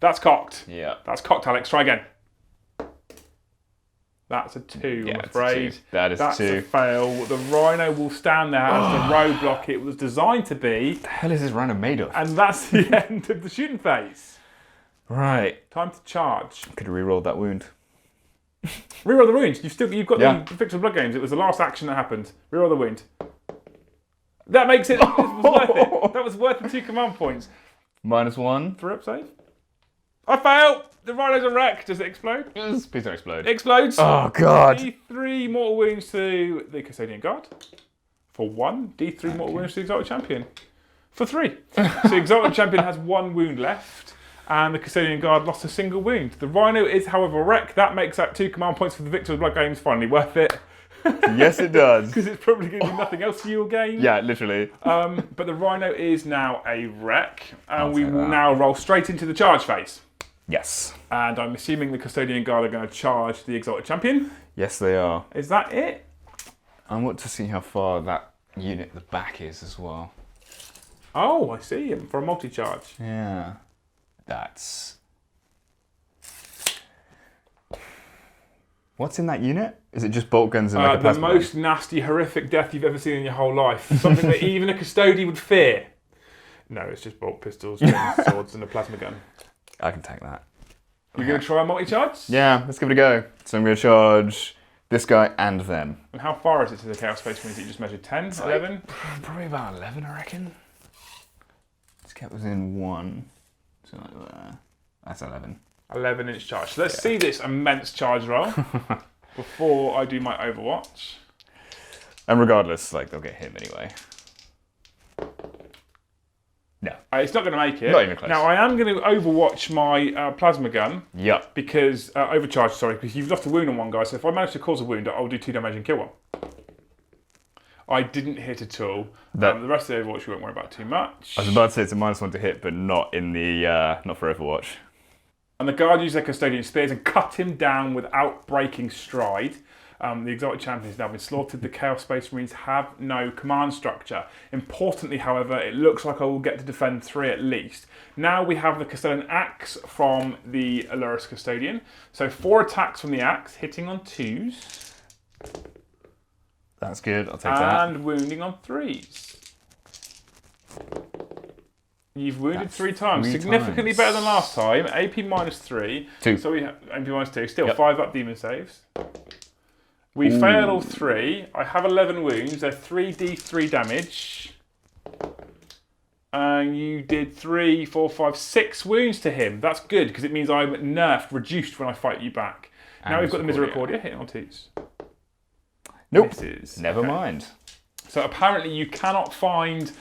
That's cocked. Yeah. That's cocked, Alex. Try again. That's a 2, I'm afraid. That's That's 2. a fail. The Rhino will stand there as the roadblock it was designed to be. What the hell is this Rhino made of? And that's the end of the shooting phase. Right. Time to charge. Could have rerolled that wound. Reroll the wound. You've got the Victor Blood Games. It was the last action that happened. Reroll the wound. That makes it, worth it. That was worth the 2 command points. -1. For up save. I fail! The Rhino's a wreck. Does it explode? Please don't explode. It explodes. Oh, God. D3 mortal wounds to the Custodian Guard. For 1. D3 mortal wounds to the Exalted Champion. For 3. So the Exalted Champion has 1 wound left. And the Custodian Guard lost a single wound. The Rhino is, however, a wreck. That makes that 2 command points for the Victor of Blood Games finally worth it. Yes, it does. Because it's probably going to do nothing else for your game. Yeah, literally. But the Rhino is now a wreck. And we will now roll straight into the charge phase. Yes. And I'm assuming the Custodian Guard are going to charge the Exalted Champion. Yes, they are. Is that it? I want to see how far that unit at the back is as well. Oh, I see him for a multi-charge. Yeah. That's... What's in that unit? Is it just bolt guns and like a the plasma most nasty, horrific death you've ever seen in your whole life. Something that even a Custodian would fear. No, it's just bolt pistols, swords, and a plasma gun. I can take that. You're going to try a multi-charge? Yeah, let's give it a go. So I'm going to charge this guy and them. And how far is it to the Chaos Space Marines? You just measured 10, 11? Probably about 11, I reckon. Let's get within 1. So like there. That's 11. 11-inch charge. So let's see this immense charge roll before I do my Overwatch. And regardless, like, they'll get him anyway. No. It's not going to make it. Not even close. Now, I am going to overwatch my plasma gun. Yep. Because, overcharge, sorry, because you've lost a wound on one guy, so if I manage to cause a wound, I'll do 2 damage and kill one. I didn't hit at all. The rest of the Overwatch we won't worry about too much. I was about to say it's a -1 to hit, but not in the not for Overwatch. And the guard used their custodian spears and cut him down without breaking stride. The exotic champion has now been slaughtered. The Chaos Space Marines have no command structure. Importantly, however, it looks like I will get to defend 3 at least. Now we have the Custodian Axe from the Allurus Custodian. So 4 attacks from the Axe, hitting on 2s. That's good, I'll take that. And wounding on 3s. You've wounded 3 times, significantly better than last time. AP -3. 2. So we have AP -2, still Yep. 5 up demon saves. We failed all 3. I have 11 wounds. They're 3d3 damage. And you did 3, 4, 5, 6 wounds to him. That's good, because it means I'm nerfed, reduced when I fight you back. And now we've got the Misericordia hitting on 2s. Nope. Misses. Never mind. So apparently you cannot find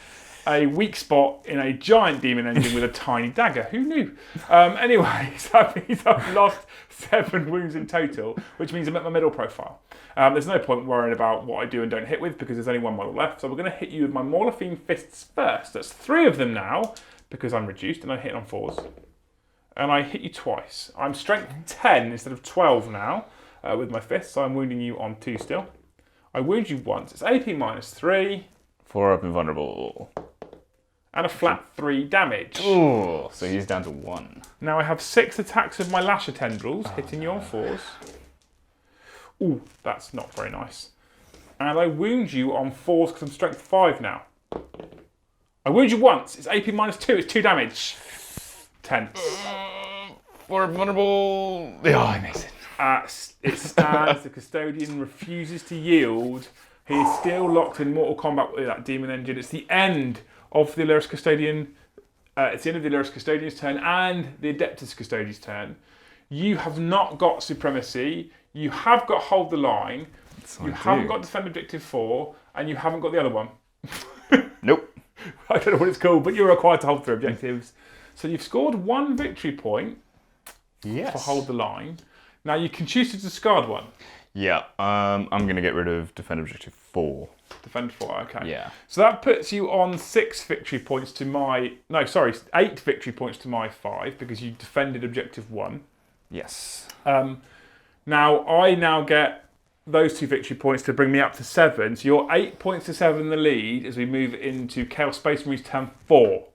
a weak spot in a giant demon engine with a tiny dagger. Who knew? Anyway, so that means I've lost 7 wounds in total, which means I'm at my middle profile. There's no point worrying about what I do and don't hit with because there's only 1 model left. So we're going to hit you with my Maulafine Fists first. That's 3 of them now because I'm reduced and I hit on 4s. And I hit you twice. I'm strength 10 instead of 12 now with my fists, so I'm wounding you on 2 still. I wound you once. It's AP -3. 4 up and vulnerable. And a flat 3 damage. Ooh, so he's down to 1. Now I have 6 attacks with my Lasher Tendrils, hitting you on 4s. Ooh, that's not very nice. And I wound you on 4s because I'm strength 5 now. I wound you once. It's AP -2. It's 2 damage. 10. 4 up vulnerable. Oh, I missed it. It stands. The Custodian refuses to yield. He is still locked in mortal combat with that demon engine. It's the end of the Allurus Custodian. It's the end of the Allurus Custodian's turn and the Adeptus Custodes' turn. You have not got Supremacy. You have got Hold the Line. You haven't got Defend Objective 4. And you haven't got the other one. Nope. I don't know what it's called, but you're required to hold 3 objectives. So you've scored 1 victory point for Hold the Line. Now you can choose to discard 1. Yeah, I'm going to get rid of Defend Objective 4. Defend 4, okay. Yeah. So that puts you on 6 victory points to my... No, sorry, 8 victory points to my 5 because you defended Objective 1. Yes. Now, I now get those 2 victory points to bring me up to 7. So you're 8 points to 7 in the lead as we move into Chaos Space Marines turn 4.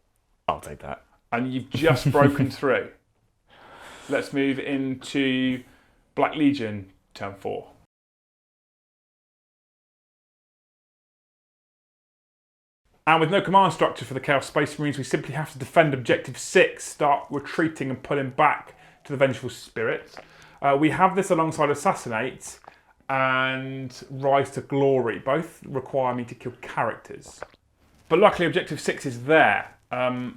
I'll take that. And you've just broken through. Let's move into Black Legion turn 4. And with no command structure for the Chaos Space Marines, we simply have to defend Objective 6, start retreating and pulling back to the Vengeful Spirits. We have this alongside Assassinate and Rise to Glory. Both require me to kill characters. But luckily Objective 6 is there.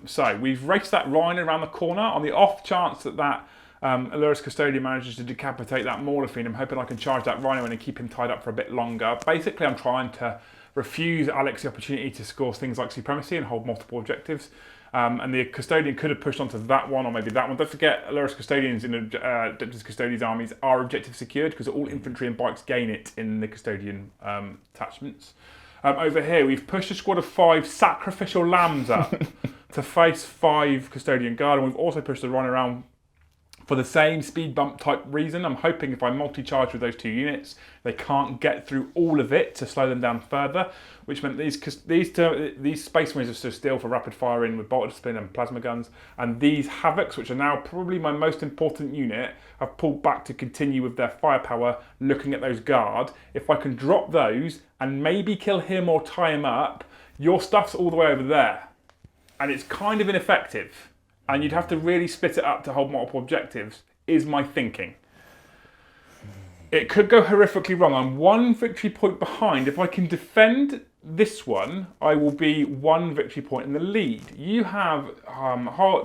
So we've raced that Rhino around the corner on the off chance that Allurus Custodian manages to decapitate that Maulafine. I'm hoping I can charge that Rhino in and keep him tied up for a bit longer. Basically, I'm trying to refuse Alex the opportunity to score things like Supremacy and hold multiple objectives. And the Custodian could have pushed onto that one or maybe that one. Don't forget, Allurus Custodians in Adeptus Custodes armies are objective secured because all infantry and bikes gain it in the Custodian attachments. Over here, we've pushed a squad of 5 sacrificial lambs up to face 5 Custodian Guard, and we've also pushed the Rhino around for the same speed bump type reason. I'm hoping if I multi-charge with those 2 units, they can't get through all of it to slow them down further, which meant these Space Marines are stood still for rapid firing with bolted spin and plasma guns, and these Havocs, which are now probably my most important unit, have pulled back to continue with their firepower, looking at those Guard. If I can drop those and maybe kill him or tie him up, your stuff's all the way over there. And it's kind of ineffective. And you'd have to really split it up to hold multiple objectives, is my thinking. It could go horrifically wrong. I'm 1 victory point behind. If I can defend this one, I will be 1 victory point in the lead. You have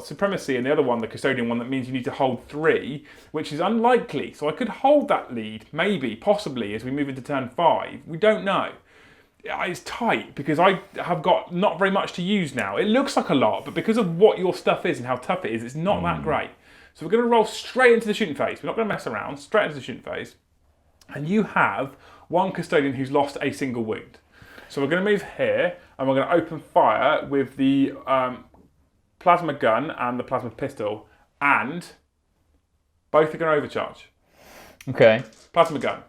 Supremacy and the other one, the Custodian one, that means you need to hold 3, which is unlikely. So I could hold that lead, maybe, possibly, as we move into turn 5. We don't know. It's tight because I have got not very much to use now. It looks like a lot, but because of what your stuff is and how tough it is, it's not that great. So we're going to roll straight into the shooting phase. We're not going to mess around. Straight into the shooting phase. And you have one custodian who's lost a single wound. So we're going to move here, and we're going to open fire with the plasma gun and the plasma pistol, and both are going to overcharge. Okay. Plasma gun.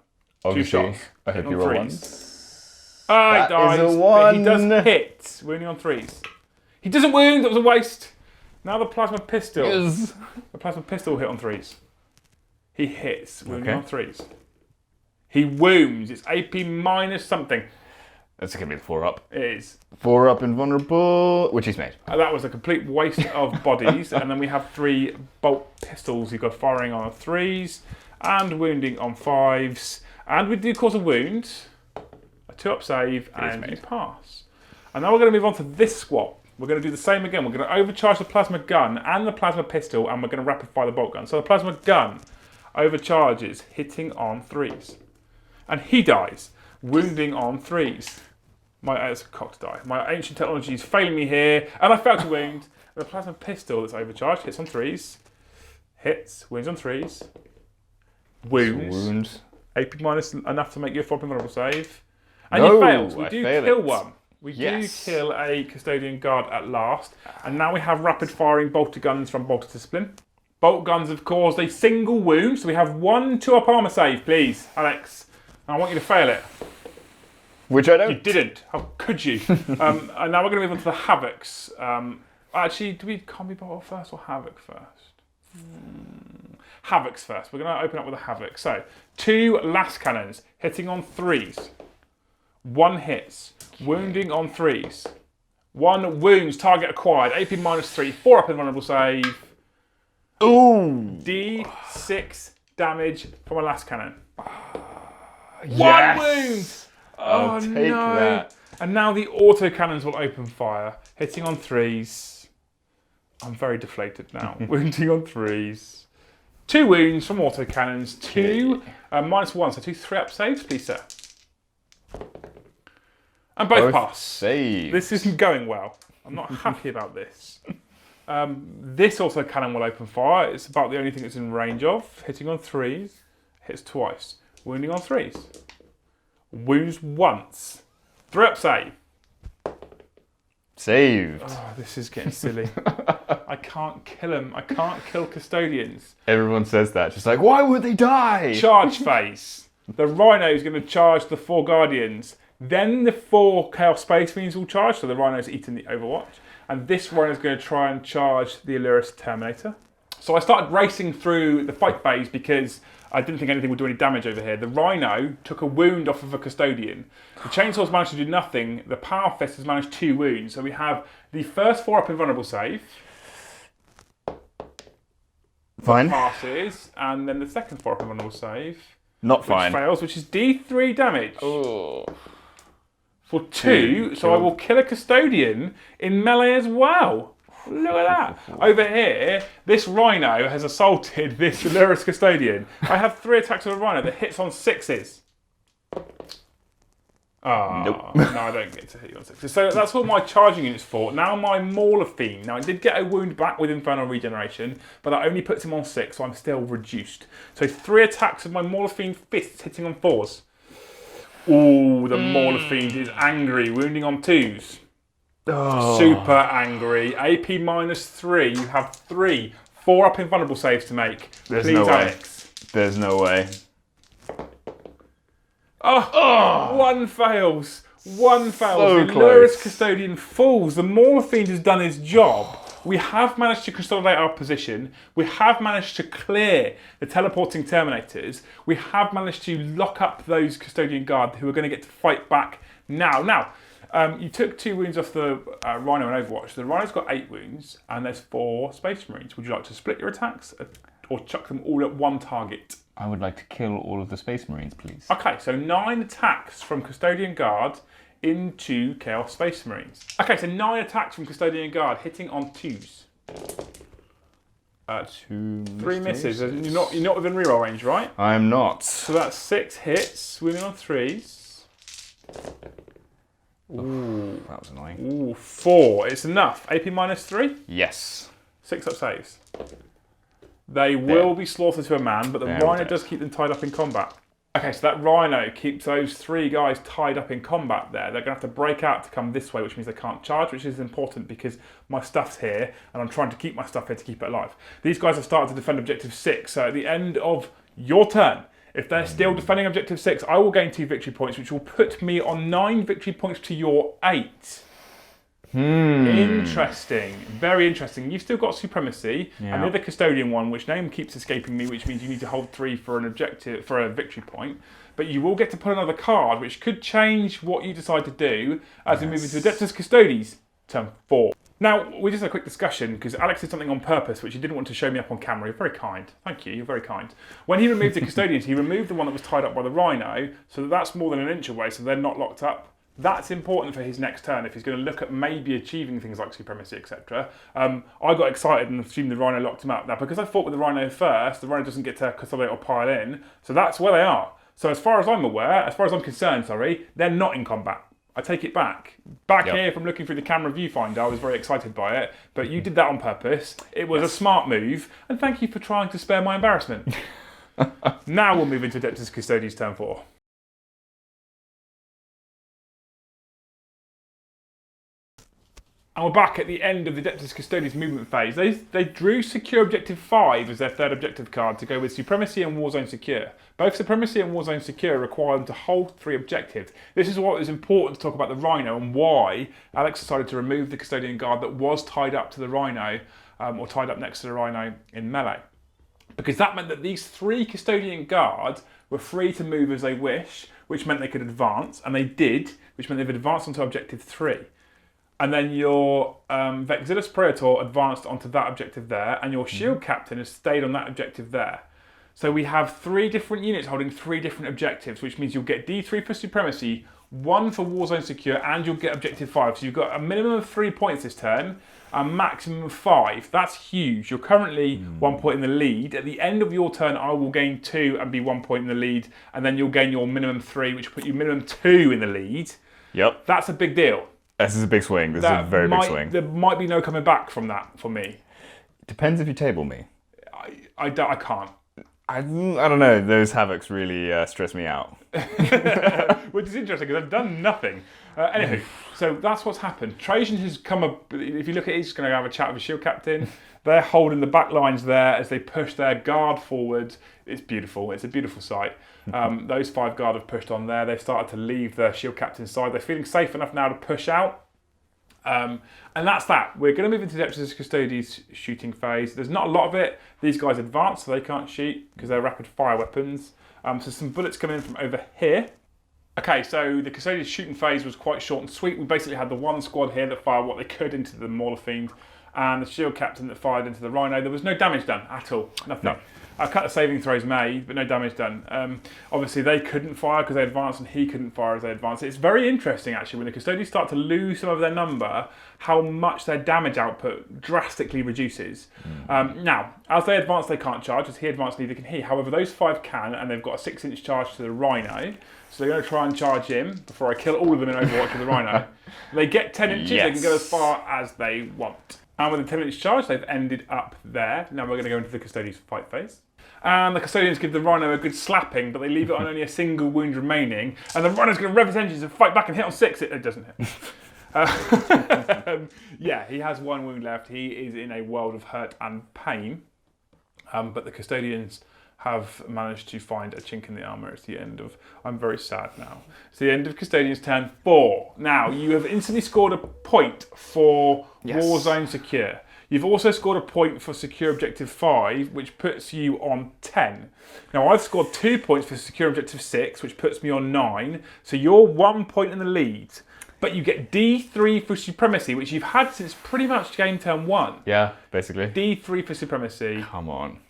Obviously, 2 shots. I hope you roll ones. He dies, is a but he one. does hit, wounding on 3s. He doesn't wound, that was a waste. Now the plasma pistol. Yes. The plasma pistol hit on 3s. He hits, wounding on 3s. He wounds, it's AP minus something. That's going to be the 4-up. It is. 4-up invulnerable, which he's made. That was a complete waste of bodies. And then we have 3 bolt pistols. You've got firing on 3s and wounding on 5s. And we do cause a wound, a 2-up save, and you pass. And now we're going to move on to this squad. We're going to do the same again. We're going to overcharge the plasma gun and the plasma pistol, and we're going to rapid fire the bolt gun. So the plasma gun overcharges, hitting on 3s. And he dies, wounding on 3s. It's a cocked die. My ancient technology is failing me here, and I failed to wound. The plasma pistol that's overcharged hits on 3s. Hits, wounds on 3s. Wounds. AP minus enough to make you a 4-up invulnerable save. And he fails. We do kill one. We do kill a custodian guard at last. And now we have rapid firing bolter guns from bolter discipline. Bolt guns have caused a single wound, so we have 1 2-up armor save, please, Alex. And I want you to fail it. Which I don't. You didn't. How could you? And now we're going to move on to the Havocs. Actually, can't we bolt first or Havoc first? Havocs first. We're going to open up with a Havoc. So, 2 last cannons, hitting on 3s. 1 hits, wounding on 3s. 1 wounds, target acquired, AP minus 3, 4-up invulnerable save. Ooh! D6 damage from a last cannon. Yes! 1 wound! I'll take that. And now the auto cannons will open fire, hitting on 3s. I'm very deflated now. Wounding on 3s. 2 wounds from auto cannons. 2 minus 1, so 2 3-up saves, please, sir. And both pass. Saves. This isn't going well. I'm not happy about this. This auto cannon will open fire. It's about the only thing it's in range of. Hitting on 3s. Hits twice. Wounding on 3s. Wounds once. 3-up save. Saved. Oh, this is getting silly. I can't kill him. I can't kill custodians. Everyone says that. Just like, why would they die? Charge phase. The Rhino is going to charge the 4 Guardians. Then the 4 Chaos Space Marines will charge. So the Rhino's eating the Overwatch. And this Rhino is going to try and charge the Illyris Terminator. So I started racing through the fight phase because I didn't think anything would do any damage over here. The Rhino took a wound off of a Custodian. The Chainsaws managed to do nothing. The Power Fist has managed 2 wounds. So we have the first 4-up invulnerable save. Fine. Passes. And then the second 4-up invulnerable save. Not fine. Which fails, which is D3 damage. Oh. For 2. So I will kill a Custodian in melee as well. Look at that. Over here, this Rhino has assaulted this Illyris Custodian. I have 3 attacks with a Rhino that hits on 6s. Nope. No, I don't get to hit you on 6s. So that's what my charging unit's for. Now my Mauler Fiend. Now, I did get a wound back with Infernal Regeneration, but that only puts him on 6, so I'm still reduced. So 3 attacks with my Mauler Fiend fists hitting on 4s. Ooh, the Mauler Fiend is angry, wounding on 2s. Oh. Super angry. AP minus 3. You have 3 4-up invulnerable saves to make. There's Please, no way. Alex. There's no way. Oh, 1 fails. 1 fails. So the close. Illyris Custodian falls. The Mauler Fiend has done his job. We have managed to consolidate our position. We have managed to clear the teleporting Terminators. We have managed to lock up those Custodian Guard who are going to get to fight back now. Now, you took 2 wounds off the Rhino in Overwatch. The Rhino's got 8 wounds, and there's 4 Space Marines. Would you like to split your attacks or chuck them all at 1 target? I would like to kill all of the Space Marines, please. Okay, so 9 attacks from Custodian Guard into Chaos Space Marines. Okay, so 9 attacks from Custodian Guard hitting on 2s. 3 misses. You're not within reroll range, right? I'm not. So that's 6 hits, wounding on 3s. Ooh, that was annoying. Ooh, 4. It's enough. AP -3. Yes. 6 up saves. They will be slaughtered to a man, but the Rhino does keep them tied up in combat. Okay, so that Rhino keeps those 3 guys tied up in combat there. They're going to have to break out to come this way, which means they can't charge, which is important because my stuff's here, and I'm trying to keep my stuff here to keep it alive. These guys have started to defend Objective 6, so at the end of your turn, if they're still defending Objective 6, I will gain 2 victory points, which will put me on 9 victory points to your 8. Interesting. Very interesting. You've still got Supremacy, and the other Custodian one, which name keeps escaping me, which means you need to hold 3 for an objective, for a victory point. But you will get to put another card, which could change what you decide to do as we move into Adeptus Custodes, turn 4. Now, we just had a quick discussion, because Alex did something on purpose, which he didn't want to show me up on camera. You're very kind. Thank you, you're very kind. When he removed the Custodians, he removed the one that was tied up by the Rhino, so that's more than an inch away, so they're not locked up. That's important for his next turn if he's going to look at maybe achieving things like Supremacy, etc. I got excited and assumed the Rhino locked him up. Now, because I fought with the Rhino first, the Rhino doesn't get to consolidate or pile in, so that's where they are. So as far as I'm aware, as far as I'm concerned, they're not in combat. I take it back. Here from looking through the camera viewfinder, I was very excited by it, but you did that on purpose. It was a smart move, and thank you for trying to spare my embarrassment. Now we'll move into Adeptus Custodes turn 4. And we're back at the end of the Adeptus Custodes movement phase. They drew Secure Objective 5 as their 3rd objective card to go with Supremacy and Warzone Secure. Both Supremacy and Warzone Secure require them to hold 3 objectives. This is what is important to talk about the Rhino and why Alex decided to remove the Custodian guard that was tied up to the Rhino, or tied up next to the Rhino in melee. Because that meant that these 3 Custodian guards were free to move as they wish, which meant they could advance, and they did, which meant they've advanced onto Objective 3. And then your Vexillus Praetor advanced onto that objective there, and your Shield Captain has stayed on that objective there. So we have 3 different units holding 3 different objectives, which means you'll get D3 for Supremacy, 1 for Warzone Secure, and you'll get Objective 5. So you've got a minimum of 3 points this turn, a maximum of 5. That's huge. You're currently 1 point in the lead. At the end of your turn, I will gain 2 and be 1 point in the lead, and then you'll gain your minimum 3, which will put you minimum 2 in the lead. Yep. That's a big deal. This is a big swing. This is a very big swing. There might be no coming back from that for me. Depends if you table me. I can't. I don't know. Those Havocs really stress me out. Which is interesting because I've done nothing. Anywho, so that's what's happened. Trajan has come up. If you look at it, he's just going to have a chat with his Shield Captain. They're holding the back lines there as they push their guard forward. It's beautiful. It's a beautiful sight. Those 5 guard have pushed on there. They've started to leave the Shield Captain's side. They're feeling safe enough now to push out. And that's that. We're going to move into the Adeptus Custodes shooting phase. There's not a lot of it. These guys advance, so they can't shoot because they're rapid fire weapons. So some bullets coming in from over here. Okay, so the Custodes shooting phase was quite short and sweet. We basically had the 1 squad here that fired what they could into the Mauler Fiend, and the Shield Captain that fired into the Rhino. There was no damage done at all. Nothing. No. A couple of saving throws made, but no damage done. Obviously, they couldn't fire because they advanced, and he couldn't fire as they advanced. It's very interesting, actually, when the Custodians start to lose some of their number, how much their damage output drastically reduces. Now, as they advance, they can't charge. As he advanced, neither can he. However, those 5 can, and they've got a 6-inch charge to the Rhino. So they're going to try and charge him before I kill all of them in Overwatch with the Rhino. They get 10 inches, They can go as far as they want. And with a 10-inch charge, they've ended up there. Now we're going to go into the Custodians fight phase. And the Custodians give the Rhino a good slapping, but they leave it on only a single wound remaining. And the Rhino's going to rev his engines and fight back and hit on 6. It doesn't hit. Yeah, he has 1 wound left. He is in a world of hurt and pain. But the Custodians have managed to find a chink in the armour. It's the end of... I'm very sad now. It's the end of Custodians turn 4. Now, you have instantly scored a point for Warzone Secure. You've also scored a point for Secure Objective 5, which puts you on 10. Now, I've scored 2 points for Secure Objective 6, which puts me on 9. So you're 1 point in the lead. But you get D3 for Supremacy, which you've had since pretty much game turn 1. Yeah, basically. D3 for Supremacy. Come on.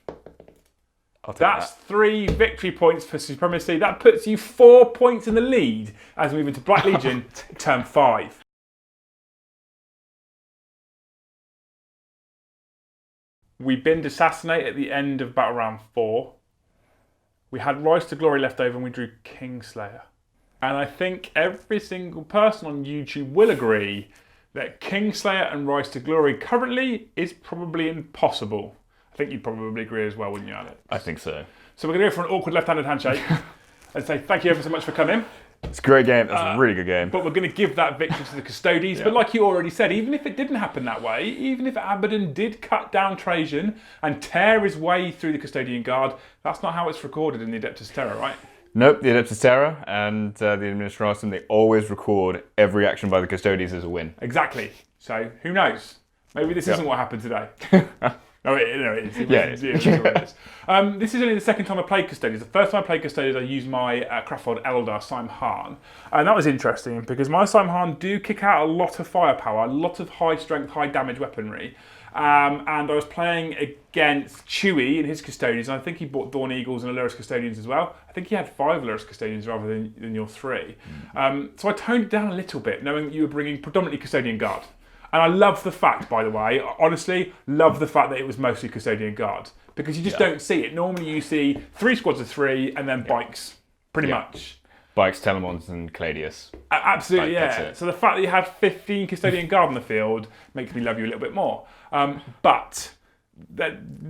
That's 3 victory points for Supremacy. That puts you 4 points in the lead as we move into Black Legion, turn 5. We binned Assassinate at the end of Battle Round 4. We had Rise to Glory left over and we drew Kingslayer. And I think every single person on YouTube will agree that Kingslayer and Rise to Glory currently is probably impossible. I think you'd probably agree as well, wouldn't you, Alex? I think so. So we're going to go for an awkward left-handed handshake and say thank you ever so much for coming. It's a great game. That's a really good game. But we're going to give that victory to the Custodes. But like you already said, even if it didn't happen that way, even if Abaddon did cut down Trajan and tear his way through the Custodian Guard, that's not how it's recorded in the Adeptus Terra, right? Nope, the Adeptus Terra and the Administratum, they always record every action by the Custodes as a win. Exactly. So who knows? Maybe this isn't what happened today. No, it is. It is. This is only the second time I played Custodes. The first time I played Custodes, I used my Crafold Eldar Simhan. And that was interesting because my Simhan do kick out a lot of firepower, a lot of high strength, high damage weaponry. And I was playing against Chewie in his Custodians, and I think he bought Dawn Eagles and Allurus Custodians as well. I think he had 5 Allurus Custodians rather than your 3. So I toned it down a little bit, knowing that you were bringing predominantly Custodian Guard. And I love the fact, by the way, honestly, love the fact that it was mostly Custodian Guard. Because you just don't see it. Normally you see 3 squads of 3 and then bikes, pretty much. Bikes, Telemons and Cladius. Absolutely, So the fact that you had 15 Custodian Guard on the field makes me love you a little bit more. But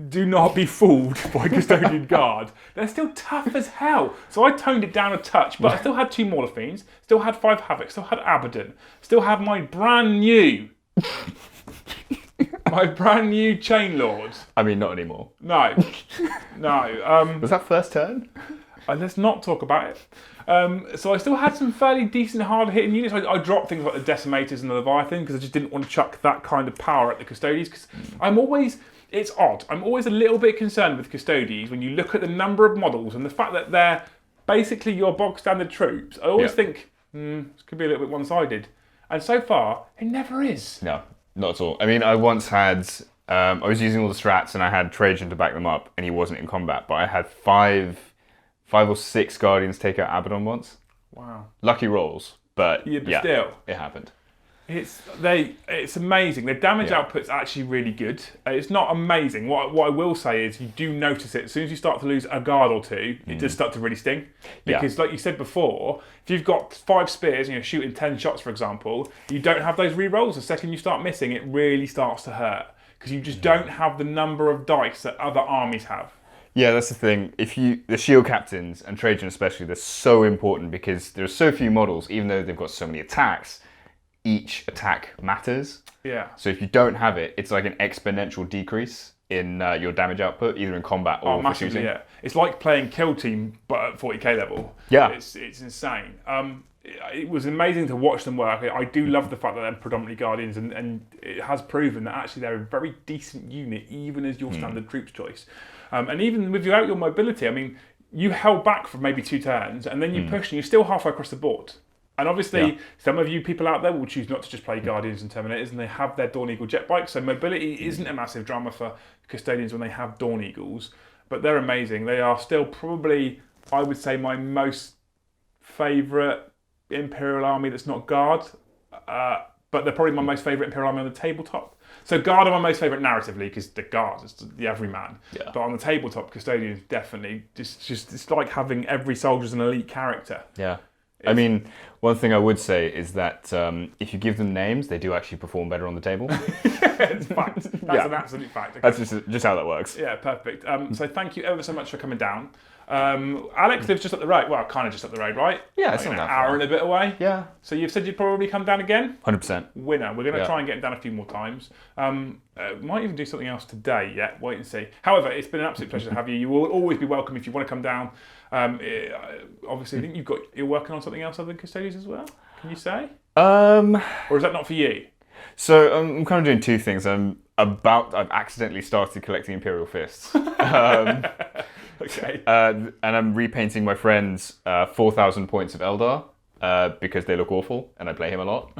do not be fooled by Custodian Guard. They're still tough as hell. So I toned it down a touch, but I still had 2 Mauler Fiends, still had 5 Havoc, still had Abaddon, still had my brand new Chain Lord. I mean, not anymore. No. Was that first turn? Let's not talk about it. So I still had some fairly decent hard-hitting units. I dropped things like the Decimators and the Leviathan because I just didn't want to chuck that kind of power at the Custodes. Because it's odd. I'm always a little bit concerned with Custodes when you look at the number of models and the fact that they're basically your bog-standard troops. I always think, this could be a little bit one-sided. And so far, it never is. No, not at all. I mean, I once had... I was using all the strats and I had Trajan to back them up and he wasn't in combat, but I had 5 or 6 Guardians take out Abaddon once. Wow. Lucky rolls, but still. It happened. It's amazing. The damage output's actually really good. It's not amazing. What I will say is you do notice it. As soon as you start to lose a guard or 2, it does start to really sting. Because like you said before, if you've got 5 spears and you're shooting 10 shots, for example, you don't have those re-rolls. The second you start missing, it really starts to hurt. Because you just don't have the number of dice that other armies have. Yeah, that's the thing. The shield captains, and Trajan especially, they're so important because there are so few models, even though they've got so many attacks, each attack matters. Yeah. So if you don't have it, it's like an exponential decrease in your damage output, either in combat or for shooting. Yeah. It's like playing Kill Team, but at 40k level. Yeah. It's insane. It was amazing to watch them work. I do love the fact that they're predominantly Guardians, and it has proven that actually they're a very decent unit, even as your standard troops choice. And even without your mobility, I mean, you held back for maybe 2 turns, and then you pushed, and you're still halfway across the board. And obviously, some of you people out there will choose not to just play Guardians and Terminators, and they have their Dawn Eagle jet bikes. So mobility isn't a massive drama for Custodians when they have Dawn Eagles, but they're amazing. They are still probably, I would say, my most favourite Imperial army that's not Guard, but they're probably my most favourite Imperial army on the tabletop. So Guard are my most favourite narratively because the Guard is the everyman. Yeah. But on the tabletop, Custodians definitely just it's like having every soldier's an elite character. Yeah. I mean, one thing I would say is that if you give them names, they do actually perform better on the table. It's a fact. That's an absolute fact. Okay. That's just how that works. Yeah, perfect. So thank you ever so much for coming down. Alex lives just up the road. Well, kind of just up the road, right? Yeah, it's not that hour far. and a bit away. Yeah. So you've said you'd probably come down again? 100%. Winner. We're going to try and get him down a few more times. Might even do something else today. Yeah, wait and see. However, it's been an absolute pleasure to have you. You will always be welcome if you want to come down. Obviously, I think you're working on something else other than Custodians as well. Can you say? Or is that not for you? So I'm kind of doing 2 things. I've accidentally started collecting Imperial Fists. Okay. And I'm repainting my friend's 4,000 points of Eldar because they look awful and I play him a lot.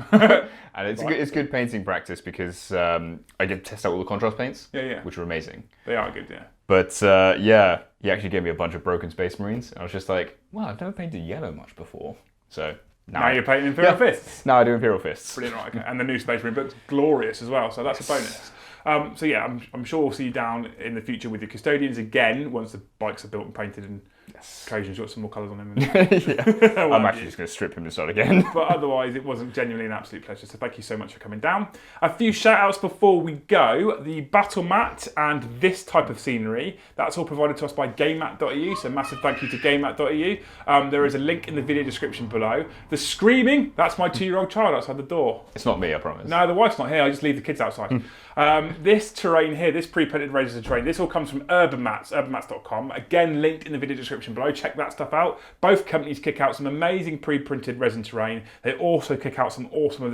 And it's good painting practice because I get to test out all the contrast paints, which are amazing. They are good, yeah. But he actually gave me a bunch of broken Space Marines. And I was just like, well, I've never painted yellow much before. So now you're painting Imperial Fists. Now I do Imperial Fists. Brilliant, right, okay. And the new Space Marine book's glorious as well, so that's a bonus. I'm sure we'll see you down in the future with your Custodians again once the bikes are built and painted and Yes. Occasionally, got some more colours on him. Yeah. I'm actually just going to strip him and start again. But otherwise, it wasn't genuinely an absolute pleasure. So thank you so much for coming down. A few shout outs before we go. The battle mat and this type of scenery, that's all provided to us by GameMat.eu. So massive thank you to GameMat.eu. There is a link in the video description below. The screaming, that's my 2-year-old child outside the door. It's not me, I promise. No, the wife's not here. I just leave the kids outside. This terrain here, this pre-printed razors of terrain, this all comes from Urban Mats, urbanmats.com. Again, linked in the video description below. Check that stuff out. Both companies kick out some amazing pre-printed resin terrain. They also kick out some awesome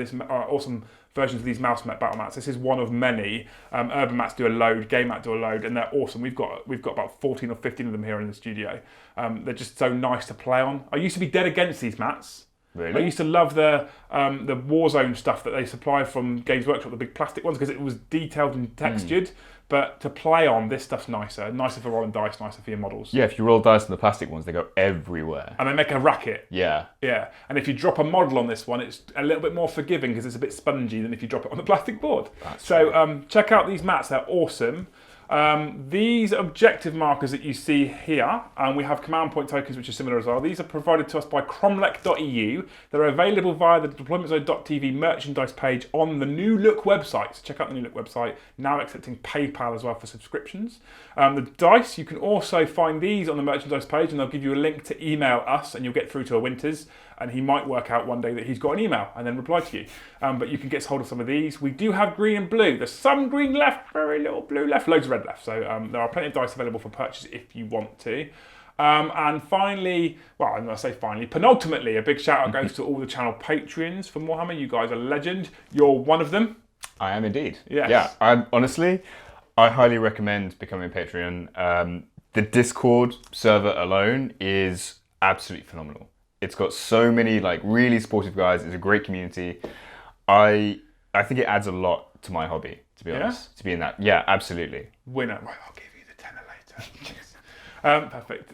versions of these mouse mat battle mats. This is one of many. Urban Mats do a load, Game Mat do a load, and they're awesome. We've got about 14 or 15 of them here in the studio. They're just so nice to play on. I used to be dead against these mats. Really? I used to love the Warzone stuff that they supply from Games Workshop, the big plastic ones, because it was detailed and textured. But to play on, this stuff's nicer. Nicer for rolling dice, nicer for your models. Yeah, if you roll dice on the plastic ones, they go everywhere. And they make a racket. Yeah. Yeah. And if you drop a model on this one, it's a little bit more forgiving because it's a bit spongy than if you drop it on the plastic board. Check out these mats. They're awesome. These objective markers that you see here, and we have command point tokens which are similar as well. These are provided to us by cromlech.eu. They're available via the deploymentzone.tv merchandise page on the New Look website. So check out the New Look website, now accepting PayPal as well for subscriptions. The dice, you can also find these on the merchandise page, and they'll give you a link to email us, and you'll get through to a Winters, and he might work out one day that he's got an email and then reply to you. But you can get hold of some of these. We do have green and blue. There's some green left, very little blue left, loads of red left. So there are plenty of dice available for purchase if you want to. And finally, well, I'm going to say finally, penultimately, a big shout out goes to all the channel Patreons for Warhammer. You guys are legend. You're one of them. I am indeed. Yes. Yeah, honestly, I highly recommend becoming a Patreon. The Discord server alone is absolutely phenomenal. It's got so many really supportive guys. It's a great community. I think it adds a lot to my hobby, to be honest. To be in that. Yeah, absolutely. Winner. Right, I'll give you the tenner later. Perfect.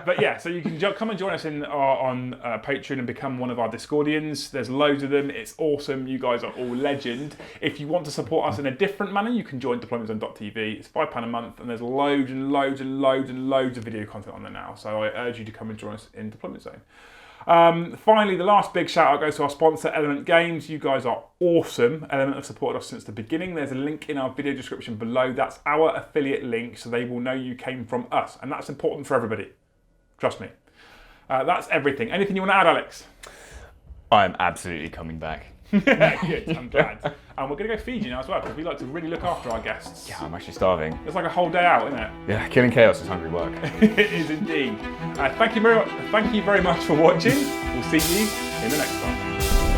But yeah, so you can come and join us on Patreon and become one of our Discordians. There's loads of them. It's awesome. You guys are all legend. If you want to support us in a different manner, you can join deploymentzone.tv. It's £5 a month, and there's loads and loads and loads and loads of video content on there now. So I urge you to come and join us in Deployment Zone. Finally, the last big shout out goes to our sponsor, Element Games. You guys are awesome. Element have supported us since the beginning. There's a link in our video description below. That's our affiliate link, so they will know you came from us. And that's important for everybody. Trust me. That's everything. Anything you want to add, Alex? I'm absolutely coming back. Good, I'm glad. And we're going to go feed you now as well, because we like to really look after our guests. Yeah, I'm actually starving. It's like a whole day out, isn't it? Yeah, killing chaos is hungry work. It is indeed. Thank you very much for watching. We'll see you in the next one.